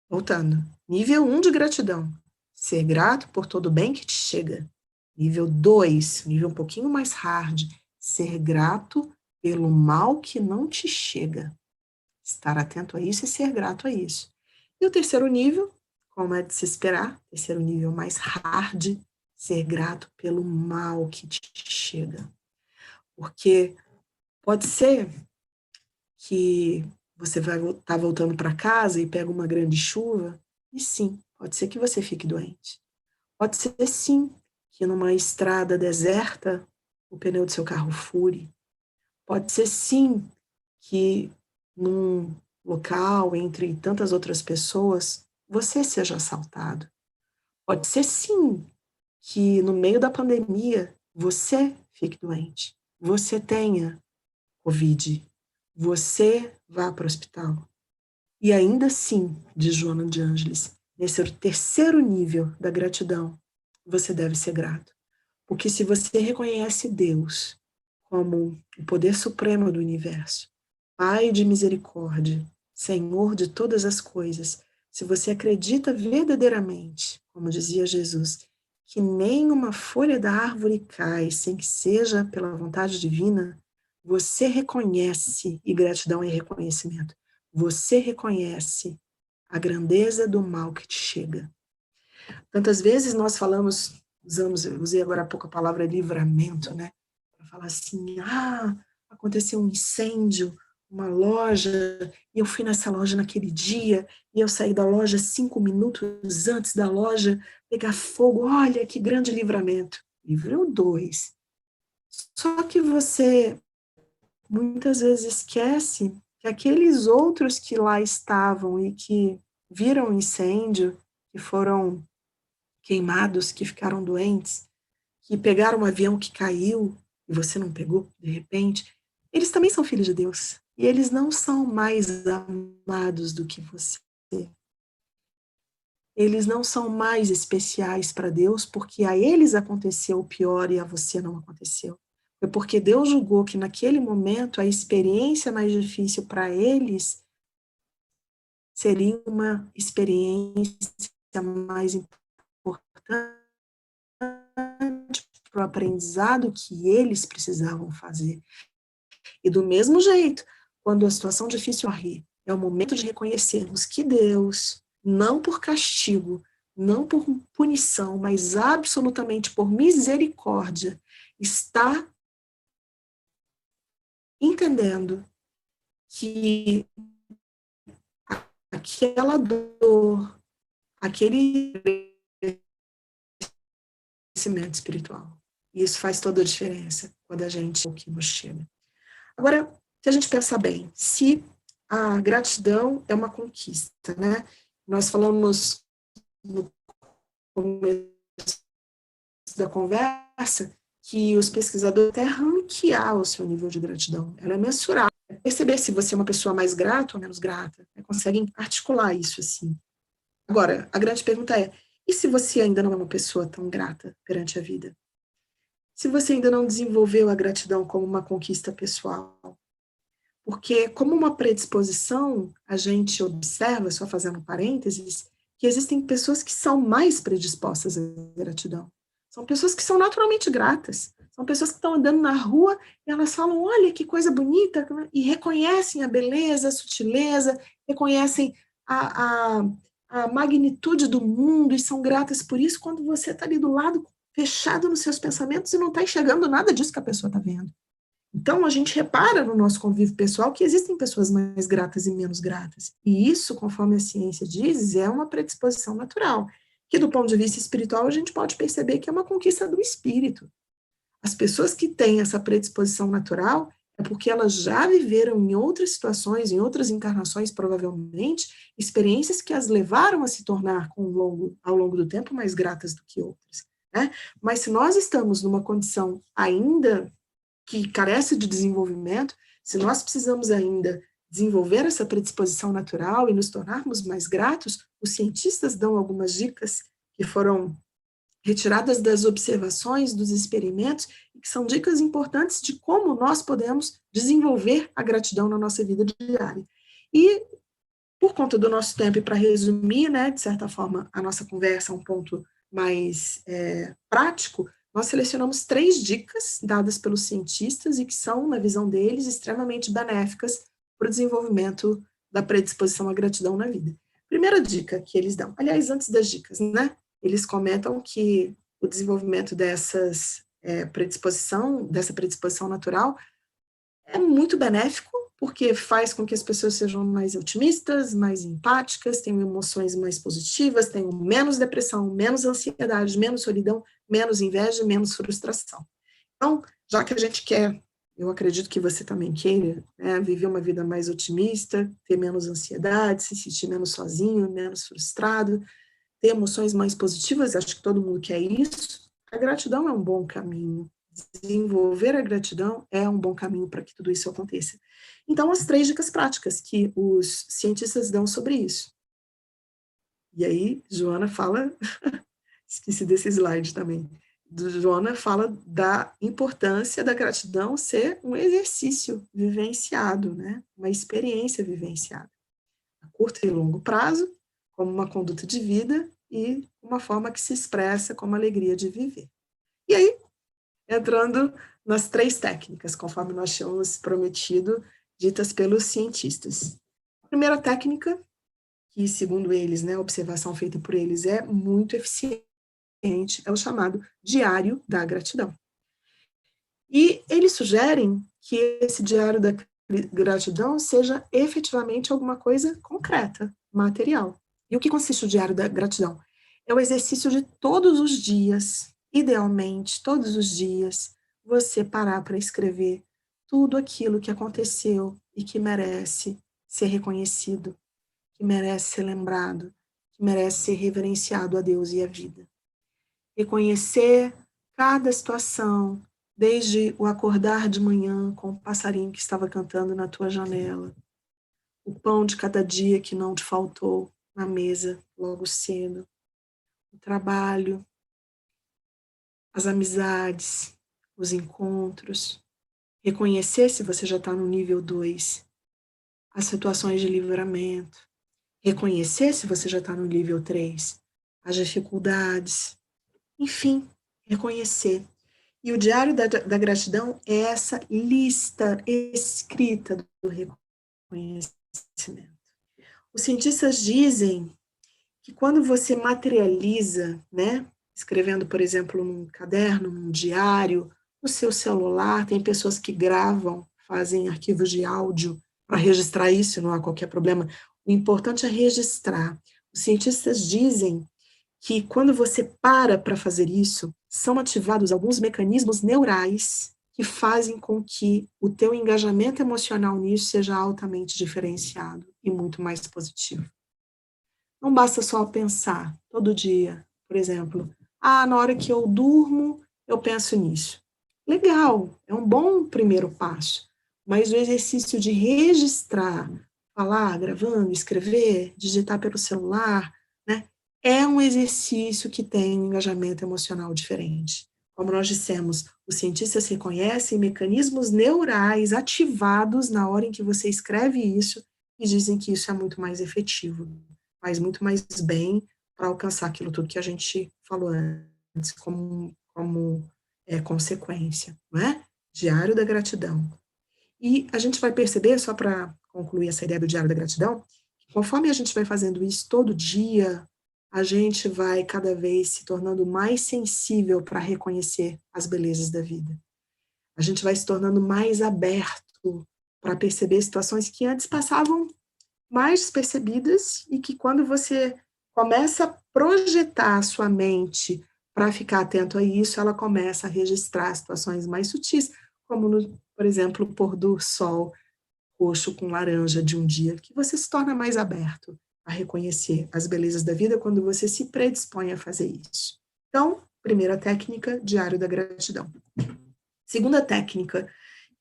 voltando, nível 1 de gratidão, ser grato por todo o bem que te chega. Nível 2, nível um pouquinho mais hard, ser grato pelo mal que não te chega. Estar atento a isso e ser grato a isso. E o terceiro nível, como é de se esperar, terceiro nível mais hard, ser grato pelo mal que te chega. Porque pode ser que você vai estar voltando para casa e pega uma grande chuva, e sim, pode ser que você fique doente. Pode ser sim que numa estrada deserta o pneu do seu carro fure. Pode ser sim que num local entre tantas outras pessoas você seja assaltado. Pode ser sim que no meio da pandemia você fique doente, você tenha Covid, você vá para o hospital. E ainda assim, diz Joana de Ângeles, nesse terceiro nível da gratidão, você deve ser grato. Porque se você reconhece Deus como o poder supremo do universo, Pai de misericórdia, Senhor de todas as coisas, se você acredita verdadeiramente, como dizia Jesus, que nem uma folha da árvore cai sem que seja pela vontade divina, você reconhece, e gratidão é reconhecimento, você reconhece a grandeza do mal que te chega. Tantas vezes nós falamos, usei agora há pouco a palavra livramento, né? Para falar assim, aconteceu um incêndio, uma loja, e eu fui nessa loja naquele dia, e eu saí da loja 5 minutos antes da loja pegar fogo, olha que grande livramento. Nível 2. Só que você muitas vezes esquece que aqueles outros que lá estavam e que viram o incêndio, que foram queimados, que ficaram doentes, que pegaram um avião que caiu e você não pegou de repente, eles também são filhos de Deus. E eles não são mais amados do que você. Eles não são mais especiais para Deus porque a eles aconteceu o pior e a você não aconteceu. Foi porque Deus julgou que naquele momento a experiência mais difícil para eles seria uma experiência mais importante para o aprendizado que eles precisavam fazer. E do mesmo jeito, quando a situação difícil ocorre, é o momento de reconhecermos que Deus, não por castigo, não por punição, mas absolutamente por misericórdia, está entendendo que aquela dor, aquele crescimento espiritual. E isso faz toda a diferença quando a gente o que nos chega. Agora, se a gente pensar bem, se a gratidão é uma conquista, né? Nós falamos no começo da conversa que os pesquisadores até ranquear o seu nível de gratidão. Ela é mensurável. Perceber se você é uma pessoa mais grata ou menos grata. Né? Conseguem articular isso assim. Agora, a grande pergunta é, e se você ainda não é uma pessoa tão grata perante a vida? Se você ainda não desenvolveu a gratidão como uma conquista pessoal? Porque, como uma predisposição, a gente observa, só fazendo parênteses, que existem pessoas que são mais predispostas à gratidão. São pessoas que são naturalmente gratas. São pessoas que estão andando na rua e elas falam, olha que coisa bonita, e reconhecem a beleza, a sutileza, reconhecem a, a, a magnitude do mundo e são gratas por isso quando você está ali do lado, fechado nos seus pensamentos e não está enxergando nada disso que a pessoa está vendo. Então, a gente repara no nosso convívio pessoal que existem pessoas mais gratas e menos gratas. E isso, conforme a ciência diz, é uma predisposição natural, que do ponto de vista espiritual a gente pode perceber que é uma conquista do espírito. As pessoas que têm essa predisposição natural é porque elas já viveram em outras situações, em outras encarnações, provavelmente, experiências que as levaram a se tornar, ao longo do tempo, mais gratas do que outras. Né? Mas se nós estamos numa condição ainda que carece de desenvolvimento, se nós precisamos ainda desenvolver essa predisposição natural e nos tornarmos mais gratos, os cientistas dão algumas dicas que foram retiradas das observações, dos experimentos, e que são dicas importantes de como nós podemos desenvolver a gratidão na nossa vida diária. E, por conta do nosso tempo, e para resumir, né, de certa forma, a nossa conversa a um ponto mais prático, nós selecionamos 3 dicas dadas pelos cientistas e que são, na visão deles, extremamente benéficas para o desenvolvimento da predisposição à gratidão na vida. Primeira dica que eles dão, aliás, antes das dicas, né? Eles comentam que o desenvolvimento dessa predisposição natural é muito benéfico, porque faz com que as pessoas sejam mais otimistas, mais empáticas, tenham emoções mais positivas, tenham menos depressão, menos ansiedade, menos solidão, menos inveja, menos frustração. Então, já que a gente quer, eu acredito que você também queira, né, viver uma vida mais otimista, ter menos ansiedade, se sentir menos sozinho, menos frustrado, ter emoções mais positivas, acho que todo mundo quer isso, a gratidão é um bom caminho. Desenvolver a gratidão é um bom caminho para que tudo isso aconteça. Então, as 3 dicas práticas que os cientistas dão sobre isso. E aí, Joana fala, esqueci desse slide também, Joana fala da importância da gratidão ser um exercício vivenciado, né? Uma experiência vivenciada, a curto e longo prazo, como uma conduta de vida e uma forma que se expressa como alegria de viver. E aí, entrando nas 3 técnicas, conforme nós tínhamos prometido, ditas pelos cientistas. A primeira técnica, que segundo eles, né, a observação feita por eles é muito eficiente, é o chamado diário da gratidão. E eles sugerem que esse diário da gratidão seja efetivamente alguma coisa concreta, material. E o que consiste o diário da gratidão? É o exercício de todos os dias, idealmente, todos os dias, você parar para escrever tudo aquilo que aconteceu e que merece ser reconhecido, que merece ser lembrado, que merece ser reverenciado a Deus e à vida. Reconhecer cada situação, desde o acordar de manhã com o passarinho que estava cantando na tua janela, o pão de cada dia que não te faltou na mesa logo cedo, o trabalho, as amizades, os encontros, reconhecer se você já está no nível 2, as situações de livramento, reconhecer se você já está no nível 3, as dificuldades, enfim, reconhecer. E o diário da gratidão é essa lista escrita do reconhecimento. Os cientistas dizem que quando você materializa, né, escrevendo, por exemplo, num caderno, num diário, no seu celular, tem pessoas que gravam, fazem arquivos de áudio para registrar isso, não há qualquer problema. O importante é registrar. Os cientistas dizem que quando você para fazer isso, são ativados alguns mecanismos neurais que fazem com que o teu engajamento emocional nisso seja altamente diferenciado e muito mais positivo. Não basta só pensar todo dia, por exemplo, na hora que eu durmo, eu penso nisso. Legal, é um bom primeiro passo, mas o exercício de registrar, falar, gravando, escrever, digitar pelo celular, né, é um exercício que tem um engajamento emocional diferente. Como nós dissemos, os cientistas reconhecem mecanismos neurais ativados na hora em que você escreve isso e dizem que isso é muito mais efetivo, faz muito mais bem para alcançar aquilo tudo que a gente falou antes, como consequência, não é? Diário da gratidão. E a gente vai perceber, só para concluir essa ideia do diário da gratidão, que conforme a gente vai fazendo isso todo dia, a gente vai cada vez se tornando mais sensível para reconhecer as belezas da vida. A gente vai se tornando mais aberto para perceber situações que antes passavam mais despercebidas e que quando você começa a projetar a sua mente para ficar atento a isso, ela começa a registrar situações mais sutis, como, por exemplo, o pôr do sol roxo com laranja de um dia, que você se torna mais aberto a reconhecer as belezas da vida quando você se predispõe a fazer isso. Então, primeira técnica, diário da gratidão. Segunda técnica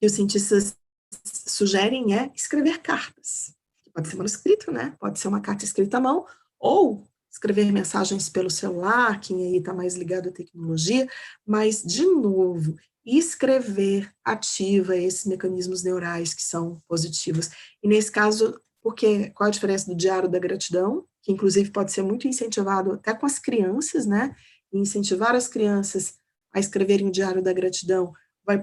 que os cientistas sugerem é escrever cartas. Pode ser manuscrito, né? Pode ser uma carta escrita à mão, ou escrever mensagens pelo celular, quem aí está mais ligado à tecnologia, mas, de novo, escrever ativa esses mecanismos neurais que são positivos. E nesse caso, qual a diferença do diário da gratidão, que inclusive pode ser muito incentivado até com as crianças, né? E incentivar as crianças a escreverem o diário da gratidão vai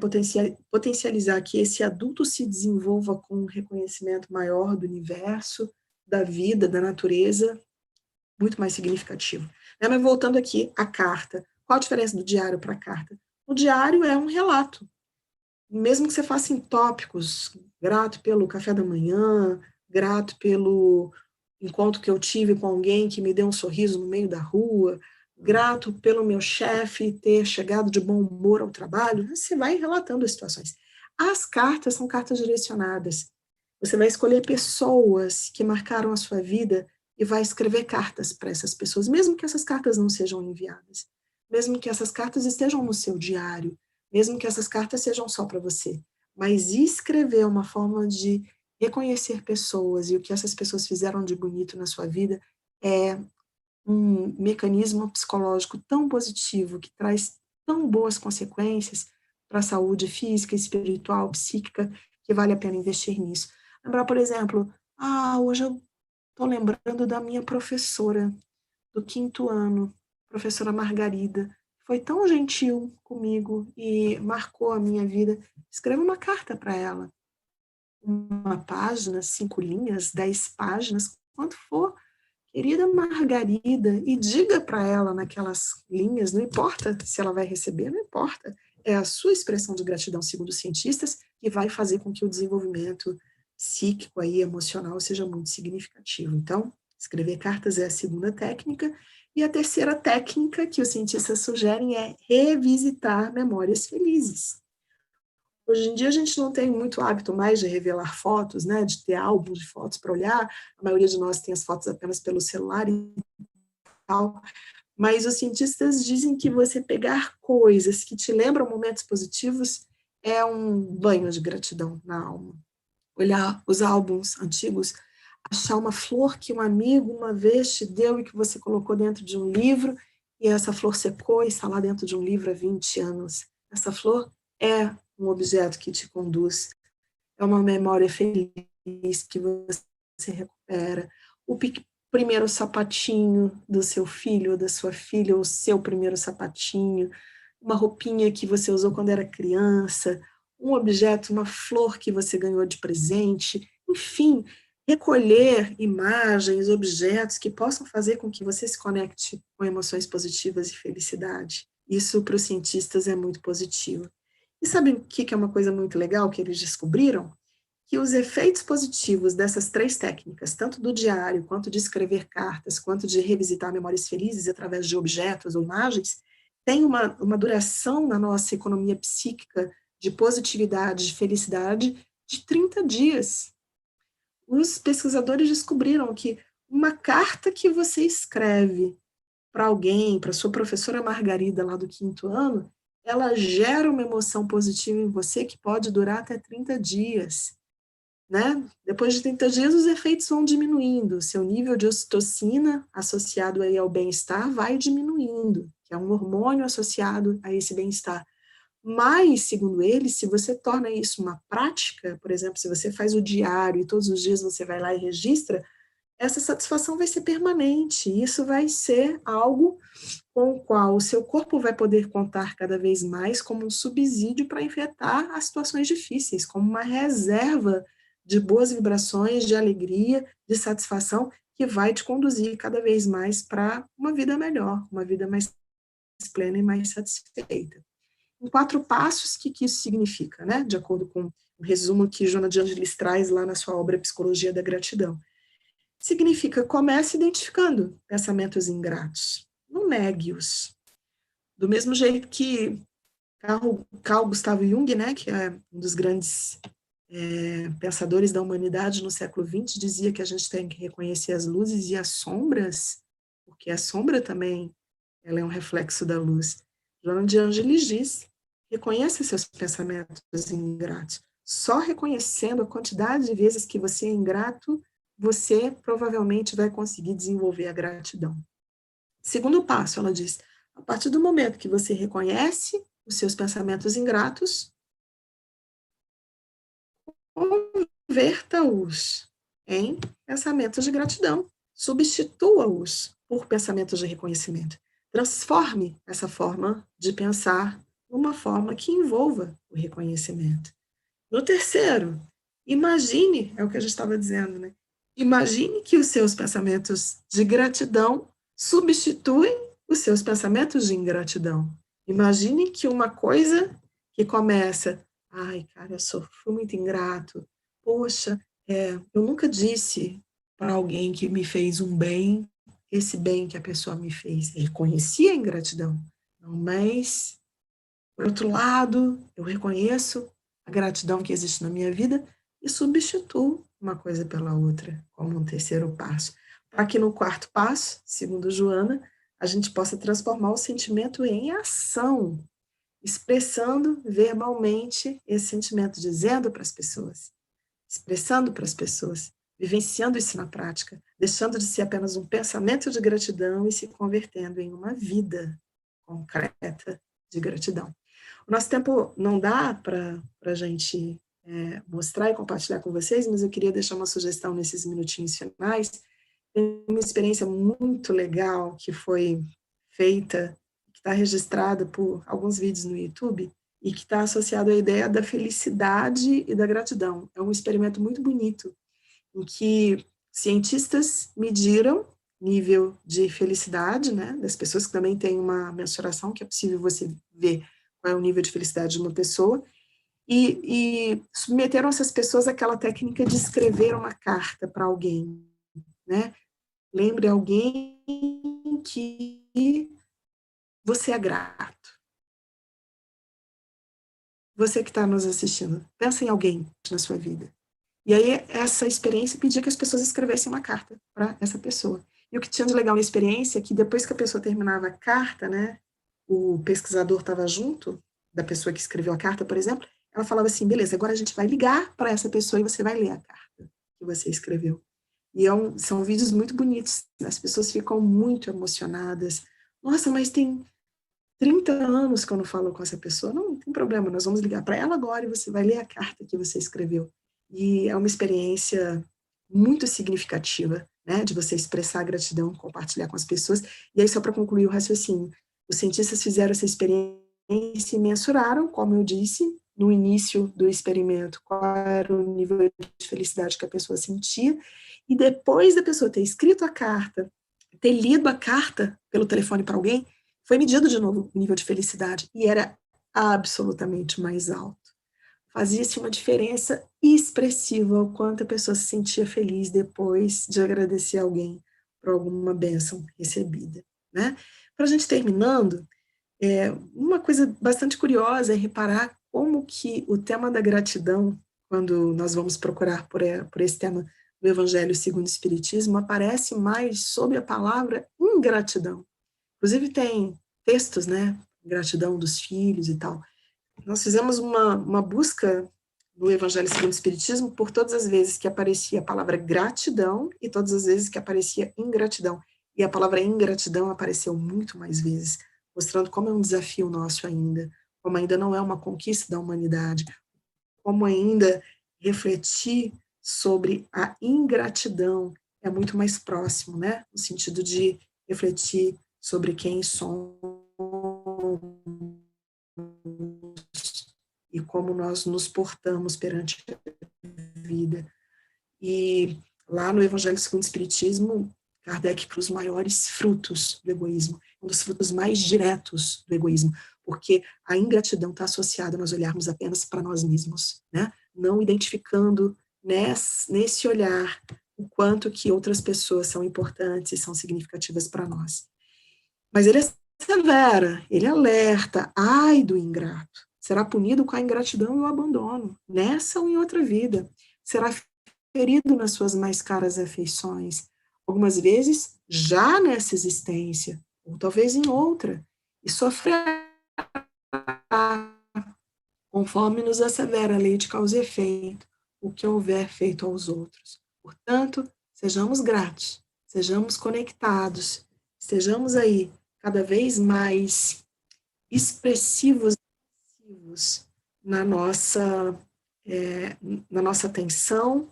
potencializar que esse adulto se desenvolva com um reconhecimento maior do universo, da vida, da natureza, muito mais significativo. Mas voltando aqui à carta, qual a diferença do diário para a carta? O diário é um relato. Mesmo que você faça em tópicos, grato pelo café da manhã, grato pelo encontro que eu tive com alguém que me deu um sorriso no meio da rua, grato pelo meu chefe ter chegado de bom humor ao trabalho, você vai relatando as situações. As cartas são cartas direcionadas. Você vai escolher pessoas que marcaram a sua vida e vai escrever cartas para essas pessoas, mesmo que essas cartas não sejam enviadas, mesmo que essas cartas estejam no seu diário, mesmo que essas cartas sejam só para você. Mas escrever é uma forma de reconhecer pessoas e o que essas pessoas fizeram de bonito na sua vida é um mecanismo psicológico tão positivo, que traz tão boas consequências para a saúde física, espiritual, psíquica, que vale a pena investir nisso. Lembrar, por exemplo, hoje eu estou lembrando da minha professora do 5º ano, professora Margarida, foi tão gentil comigo e marcou a minha vida. Escreva uma carta para ela, uma página, 5 linhas, 10 páginas, quanto for, querida Margarida, e diga para ela naquelas linhas, não importa se ela vai receber, não importa, é a sua expressão de gratidão, segundo os cientistas, que vai fazer com que o desenvolvimento psíquico aí, emocional seja muito significativo. Então, escrever cartas é a segunda técnica, e a terceira técnica que os cientistas sugerem é revisitar memórias felizes. Hoje em dia a gente não tem muito hábito mais de revelar fotos, né, de ter álbuns de fotos para olhar, a maioria de nós tem as fotos apenas pelo celular e tal, Mas os cientistas dizem que você pegar coisas que te lembram momentos positivos é um banho de gratidão na alma. Olhar os álbuns antigos, achar uma flor que um amigo uma vez te deu e que você colocou dentro de um livro, e essa flor secou e está lá dentro de um livro há 20 anos. Essa flor é um objeto que te conduz, é uma memória feliz que você recupera. O primeiro sapatinho do seu filho ou da sua filha, ou o seu primeiro sapatinho, uma roupinha que você usou quando era criança, um objeto, uma flor que você ganhou de presente, enfim, recolher imagens, objetos que possam fazer com que você se conecte com emoções positivas e felicidade. Isso, para os cientistas, é muito positivo. E sabe o que é uma coisa muito legal que eles descobriram? Que os efeitos positivos dessas 3 técnicas, tanto do diário, quanto de escrever cartas, quanto de revisitar memórias felizes através de objetos ou imagens, têm uma duração na nossa economia psíquica de positividade, de felicidade, de 30 dias. Os pesquisadores descobriram que uma carta que você escreve para alguém, para sua professora Margarida lá do 5º ano, ela gera uma emoção positiva em você que pode durar até 30 dias. Né? Depois de 30 dias, os efeitos vão diminuindo, seu nível de ocitocina associado aí ao bem-estar vai diminuindo, que é um hormônio associado a esse bem-estar. Mas, segundo eles, se você torna isso uma prática, por exemplo, se você faz o diário e todos os dias você vai lá e registra, essa satisfação vai ser permanente, isso vai ser algo com o qual o seu corpo vai poder contar cada vez mais como um subsídio para enfrentar as situações difíceis, como uma reserva de boas vibrações, de alegria, de satisfação, que vai te conduzir cada vez mais para uma vida melhor, uma vida mais plena e mais satisfeita. Em 4 passos, o que isso significa, né? De acordo com o resumo que Joana de Ângeles traz lá na sua obra Psicologia da Gratidão. Significa, comece identificando pensamentos ingratos, não negue-os. Do mesmo jeito que Carl Gustav Jung, né, que é um dos grandes pensadores da humanidade no século XX, dizia que a gente tem que reconhecer as luzes e as sombras, porque a sombra também ela é um reflexo da luz. Joana de Ângeles diz, reconheça seus pensamentos ingratos. Só reconhecendo a quantidade de vezes que você é ingrato, você provavelmente vai conseguir desenvolver a gratidão. Segundo passo, ela diz, a partir do momento que você reconhece os seus pensamentos ingratos, converta-os em pensamentos de gratidão. Substitua-os por pensamentos de reconhecimento. Transforme essa forma de pensar numa forma que envolva o reconhecimento. No terceiro, imagine, é o que a gente estava dizendo, né? Imagine que os seus pensamentos de gratidão substituem os seus pensamentos de ingratidão. Imagine que uma coisa que começa, ai, cara, fui muito ingrato, poxa, eu nunca disse para alguém que me fez um bem, esse bem que a pessoa me fez. Reconheci a ingratidão, mas, por outro lado, eu reconheço a gratidão que existe na minha vida e substituo uma coisa pela outra, como um terceiro passo. Para que no 4º passo, segundo Joana, a gente possa transformar o sentimento em ação, expressando verbalmente esse sentimento, dizendo para as pessoas, expressando para as pessoas, vivenciando isso na prática, deixando de ser apenas um pensamento de gratidão e se convertendo em uma vida concreta de gratidão. O nosso tempo não dá para a gente mostrar e compartilhar com vocês, mas eu queria deixar uma sugestão nesses minutinhos finais. Tem uma experiência muito legal que foi feita, que está registrada por alguns vídeos no YouTube, e que está associado à ideia da felicidade e da gratidão. É um experimento muito bonito, em que cientistas mediram nível de felicidade, né, das pessoas, que também tem uma mensuração, que é possível você ver qual é o nível de felicidade de uma pessoa, e submeteram essas pessoas àquela técnica de escrever uma carta para alguém, né? Lembre alguém que você é grato. Você que está nos assistindo, pensa em alguém na sua vida. E aí, essa experiência pedia que as pessoas escrevessem uma carta para essa pessoa. E o que tinha de legal na experiência é que depois que a pessoa terminava a carta, né, o pesquisador estava junto da pessoa que escreveu a carta, por exemplo, ela falava assim, beleza, agora a gente vai ligar para essa pessoa e você vai ler a carta que você escreveu. E são vídeos muito bonitos, as pessoas ficam muito emocionadas. Nossa, mas tem 30 anos que eu não falo com essa pessoa. Não tem problema, nós vamos ligar para ela agora e você vai ler a carta que você escreveu. E é uma experiência muito significativa, né, de você expressar gratidão, compartilhar com as pessoas. E aí, só para concluir o raciocínio, os cientistas fizeram essa experiência e mensuraram, como eu disse, no início do experimento, qual era o nível de felicidade que a pessoa sentia, e depois da pessoa ter escrito a carta, ter lido a carta pelo telefone para alguém, foi medido de novo o nível de felicidade, e era absolutamente mais alto. Fazia-se uma diferença expressiva o quanto a pessoa se sentia feliz depois de agradecer alguém por alguma bênção recebida, né? Para a gente terminando, uma coisa bastante curiosa é reparar como que o tema da gratidão, quando nós vamos procurar por esse tema do Evangelho segundo o Espiritismo, aparece mais sobre a palavra ingratidão. Inclusive tem textos, né, gratidão dos filhos e tal. Nós fizemos uma busca no Evangelho segundo o Espiritismo por todas as vezes que aparecia a palavra gratidão e todas as vezes que aparecia ingratidão. E a palavra ingratidão apareceu muito mais vezes, mostrando como é um desafio nosso ainda, como ainda não é uma conquista da humanidade, como ainda refletir sobre a ingratidão é muito mais próximo, né? No sentido de refletir sobre quem somos e como nós nos portamos perante a vida. E lá no Evangelho segundo o Espiritismo, Kardec para os maiores frutos do egoísmo, um dos frutos mais diretos do egoísmo, porque a ingratidão está associada a nós olharmos apenas para nós mesmos, né? Não identificando nesse olhar o quanto que outras pessoas são importantes e são significativas para nós. Mas ele severa, ele alerta, ai do ingrato, será punido com a ingratidão e o abandono, nessa ou em outra vida, será ferido nas suas mais caras afeições, algumas vezes já nessa existência, ou talvez em outra, e sofrerá, conforme nos assevera a lei de causa e efeito, o que houver feito aos outros. Portanto, sejamos gratos, sejamos conectados, estejamos aí cada vez mais expressivos na nossa, na nossa atenção,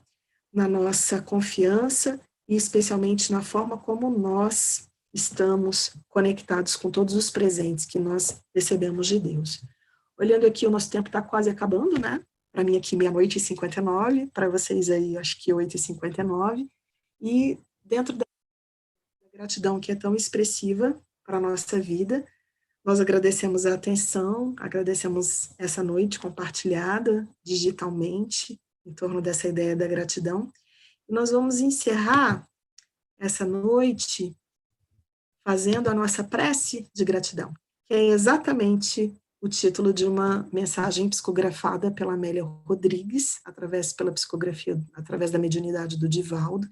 na nossa confiança e especialmente na forma como nós estamos conectados com todos os presentes que nós recebemos de Deus. Olhando aqui, o nosso tempo está quase acabando, né? Para mim aqui, 00:59, para vocês aí, acho que 8:59. E dentro da gratidão que é tão expressiva para a nossa vida, nós agradecemos a atenção, agradecemos essa noite compartilhada digitalmente em torno dessa ideia da gratidão. E nós vamos encerrar essa noite fazendo a nossa prece de gratidão, que é exatamente o título de uma mensagem psicografada pela Amélia Rodrigues, através da mediunidade do Divaldo,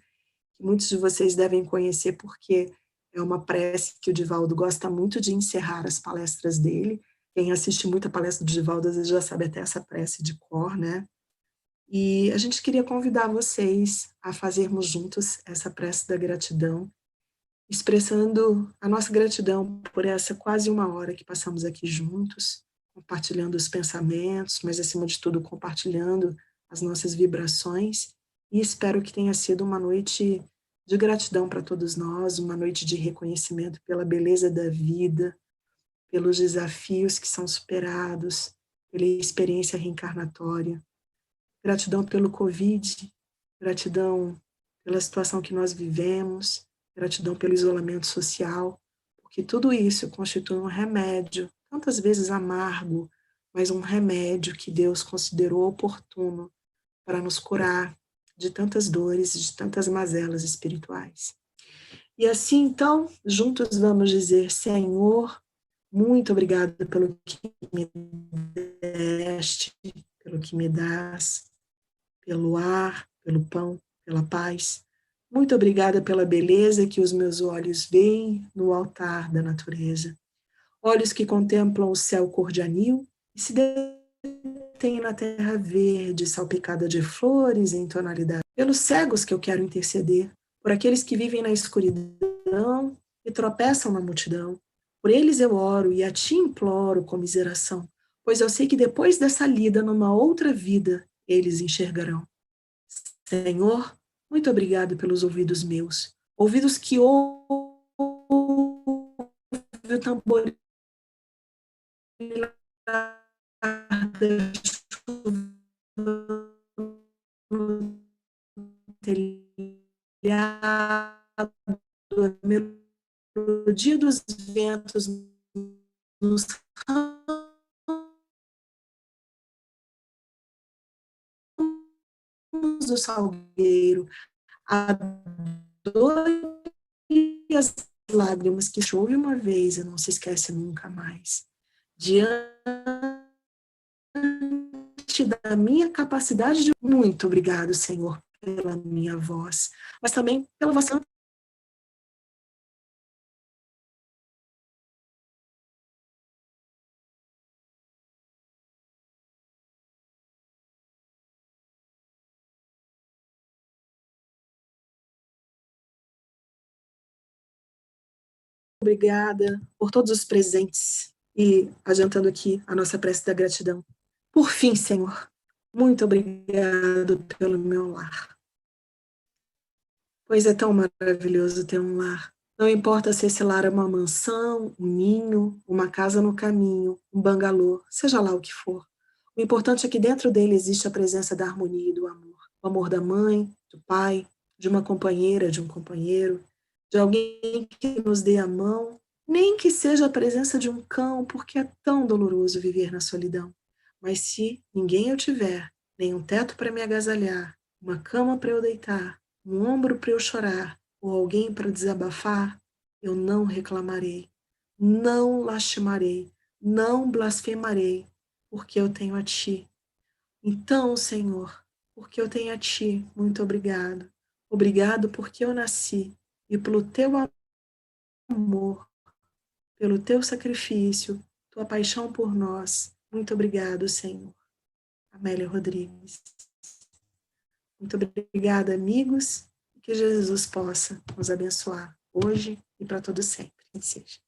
que muitos de vocês devem conhecer porque é uma prece que o Divaldo gosta muito de encerrar as palestras dele. Quem assiste muito a palestra do Divaldo, às vezes já sabe até essa prece de cor, né? E a gente queria convidar vocês a fazermos juntos essa prece da gratidão, expressando a nossa gratidão por essa quase uma hora que passamos aqui juntos, compartilhando os pensamentos, mas acima de tudo compartilhando as nossas vibrações, e espero que tenha sido uma noite de gratidão para todos nós, uma noite de reconhecimento pela beleza da vida, pelos desafios que são superados, pela experiência reencarnatória. Gratidão pelo Covid, gratidão pela situação que nós vivemos, gratidão pelo isolamento social, porque tudo isso constitui um remédio, tantas vezes amargo, mas um remédio que Deus considerou oportuno para nos curar de tantas dores, de tantas mazelas espirituais. E assim, então, juntos vamos dizer: Senhor, muito obrigada pelo que me deste, pelo que me dás, pelo ar, pelo pão, pela paz. Muito obrigada pela beleza que os meus olhos veem no altar da natureza. Olhos que contemplam o céu cor de anil e se detêm na terra verde, salpicada de flores em tonalidade. Pelos cegos que eu quero interceder, por aqueles que vivem na escuridão e tropeçam na multidão. Por eles eu oro e a ti imploro comiseração, pois eu sei que depois dessa lida, numa outra vida, eles enxergarão. Senhor, muito obrigado pelos ouvidos meus, ouvidos que ouvem o tamboril no telhado, a melodia dos ventos nos ramos do salgueiro, a dor e as lágrimas que chove uma vez e não se esquece nunca mais. Diante da minha capacidade de... Muito obrigado, Senhor, pela minha voz, mas também pela vossa... Obrigada por todos os presentes e adiantando aqui a nossa prece da gratidão. Por fim, Senhor, muito obrigado pelo meu lar. Pois é tão maravilhoso ter um lar. Não importa se esse lar é uma mansão, um ninho, uma casa no caminho, um bangalô, seja lá o que for. O importante é que dentro dele existe a presença da harmonia e do amor. O amor da mãe, do pai, de uma companheira, de um companheiro, de alguém que nos dê a mão, nem que seja a presença de um cão, porque é tão doloroso viver na solidão. Mas se ninguém eu tiver, nem um teto para me agasalhar, uma cama para eu deitar, um ombro para eu chorar, ou alguém para desabafar, eu não reclamarei, não lastimarei, não blasfemarei, porque eu tenho a Ti. Então, Senhor, porque eu tenho a Ti, muito obrigado. Obrigado porque eu nasci e pelo Teu amor, pelo Teu sacrifício, Tua paixão por nós. Muito obrigado, Senhor. Amélia Rodrigues. Muito obrigada, amigos, e que Jesus possa nos abençoar hoje e para todo sempre. Que seja.